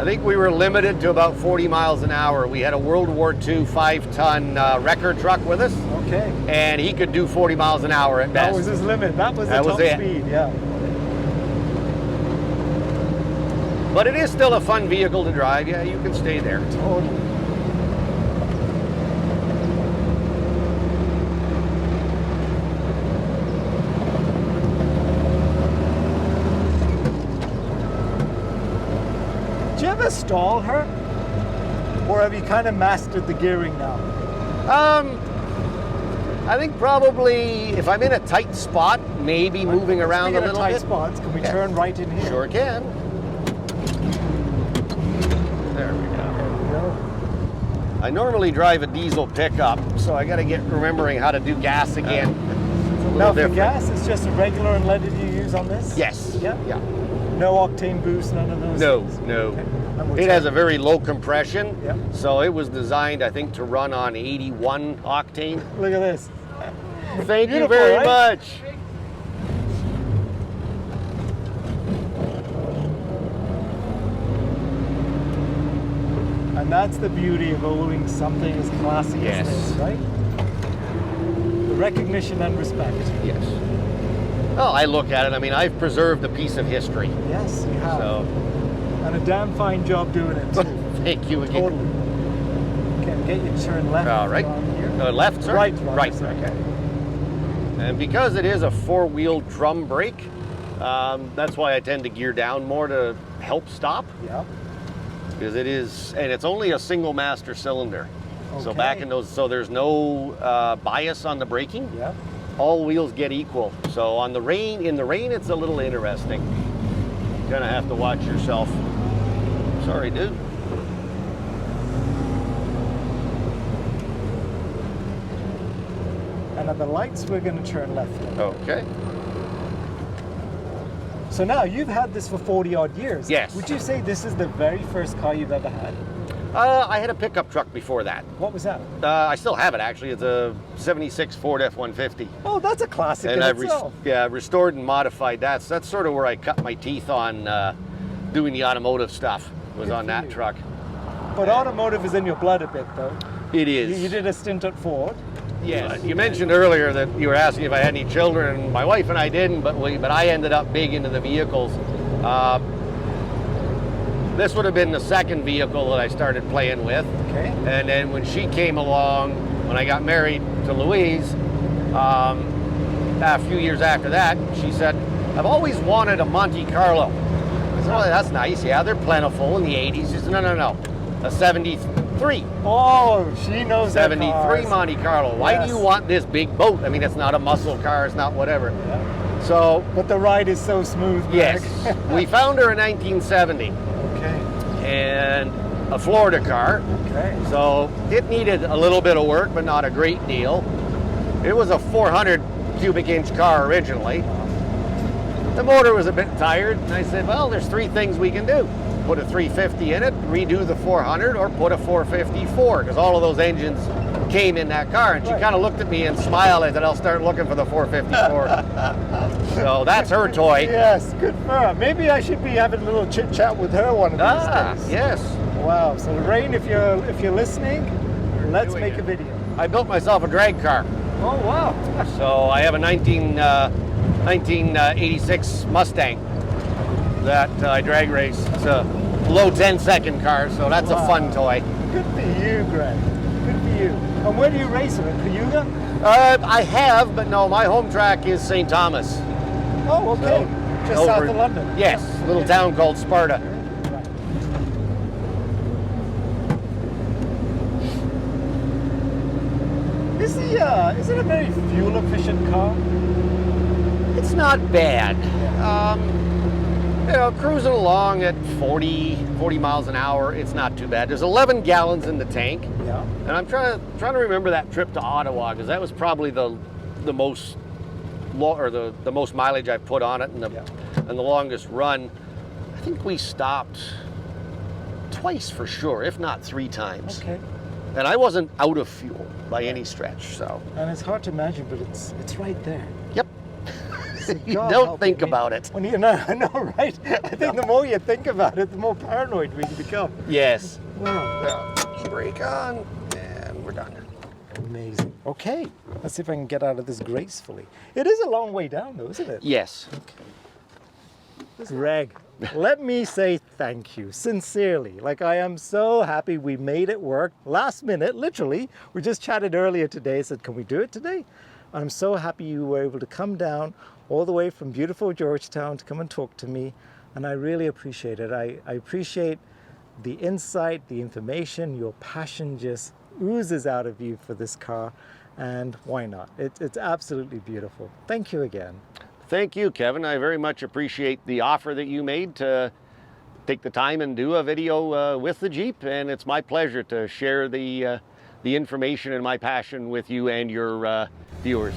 I think we were limited to about 40 miles an hour. We had a World War II 5-ton wrecker truck with us, Okay. and he could do 40 miles an hour at That best. was his limit. That was the That was top it. speed, yeah. But it is still a fun vehicle to drive. Yeah, you can stay there. Totally. Do you ever stall her? Or have you kind of mastered the gearing now? I think probably if I'm in a tight spot, maybe moving around a Speaking of little tight bit. spots, can we Yeah. turn right in here? Sure can. There we go. There we go. I normally drive a diesel pickup, so I got to get remembering how to do gas again. It's a little Now for different. gas, it's just a regular unleaded you use on this? Yes. Yeah? Yeah. No octane boost, none of those No, things? no. Okay. And we'll It check. has a very low compression, Yep. so it was designed, I think, to run on 81 octane. Look at this. Thank you Beautiful, very right? much. And that's the beauty of owning something as classy Yes. as this, right? The recognition and respect. Yes. Well, I look at it, I mean, I've preserved a piece of history. Yes, you have. So, And a damn fine job doing it too. thank you again. Totally. Okay, get you to turn left. All right. on here. Left, sir? Right, Right, sorry. okay. And because it is a 4-wheel drum brake, that's why I tend to gear down more to help stop. Yeah. Because it is, and it's only a single master cylinder. So Okay. back in those, so there's no bias on the braking. Yeah. All wheels get equal. So on the rain, in the rain, it's a little interesting. You're gonna have to watch yourself. Sorry, dude. And at the lights, we're going to turn left. Okay. So now you've had this for 40 odd years. Yes. Would you say this is the very first car you've ever had? I had a pickup truck before that. What was that? I still have it actually. It's a '76 Ford F-150. Oh, that's a classic And in I've itself. restored and modified that. So that's sort of where I cut my teeth on doing the automotive stuff, was Good on for that you. truck. But automotive is in your blood a bit, though. It You, is. you did a stint at Ford. Yes. You mentioned earlier that you were asking if I had any children, and my wife and I didn't, but I ended up big into the vehicles. This would have been the second vehicle that I started playing with. Okay. And then when she came along, when I got married to Louise, a few years after that, she said, I've always wanted a Monte Carlo. I said, oh, that's nice. Yeah, they're plentiful in the 80s. She said, no. A 73. Oh, she knows that 73 cars. Monte Carlo. Why Yes. do you want this big boat? I mean, it's not a muscle car. It's not whatever. Yeah. So, But the ride is so smooth. yes, Greg. we found her in 1970 Okay. and a Florida car. Okay. So it needed a little bit of work, but not a great deal. It was a 400 cubic inch car originally. The motor was a bit tired, and I said, well, there's 3 things we can do. Put a 350 in it, redo the 400, or put a 454, because all of those engines came in that car. And she Right. kind of looked at me and smiled and said, I'll start looking for the 454. So that's her toy. Yes, good for her. Maybe I should be having a little chit chat with her one of these days. Yes. Wow. So Lorraine, if you're listening, let's doing make it. a video. I built myself a drag car. Oh wow. So I have a 1986 Mustang that I drag race. It's a low 10-second car, so that's Wow. a fun toy. Good for you, Greg. Good for you. And where do you race it? At Cayuga? I have, but no, my home track is St. Thomas. Oh, okay. So Just south of London. Yes, a little town called Sparta. Is it a very fuel efficient car? It's not bad. You know, cruising along at 40 miles an hour, it's not too bad. There's 11 gallons in the tank. Yeah. And I'm trying to remember that trip to Ottawa, because that was probably the most the most mileage I've put on it, and the longest run. I think we stopped twice for sure, if not 3 times. Okay. And I wasn't out of fuel by any stretch, so. And it's hard to imagine, but it's right there. Yep. You God don't help think me. about it. When you know, I know, right? I think the more you think about it, the more paranoid we become. Yes. Wow. Brake on, and we're done. Amazing. Okay, let's see if I can get out of this gracefully. It is a long way down though, isn't it? Yes. Greg, let me say thank you, sincerely. Like, I am so happy we made it work last minute, literally. We just chatted earlier today, said, can we do it today? I'm so happy you were able to come down all the way from beautiful Georgetown to come and talk to me, and I really appreciate it. I appreciate the insight, the information, your passion just oozes out of you for this car, and why not? It's absolutely beautiful. Thank you again. Thank you, Kevin. I very much appreciate the offer that you made to take the time and do a video with the Jeep, and it's my pleasure to share the information and my passion with you and your viewers.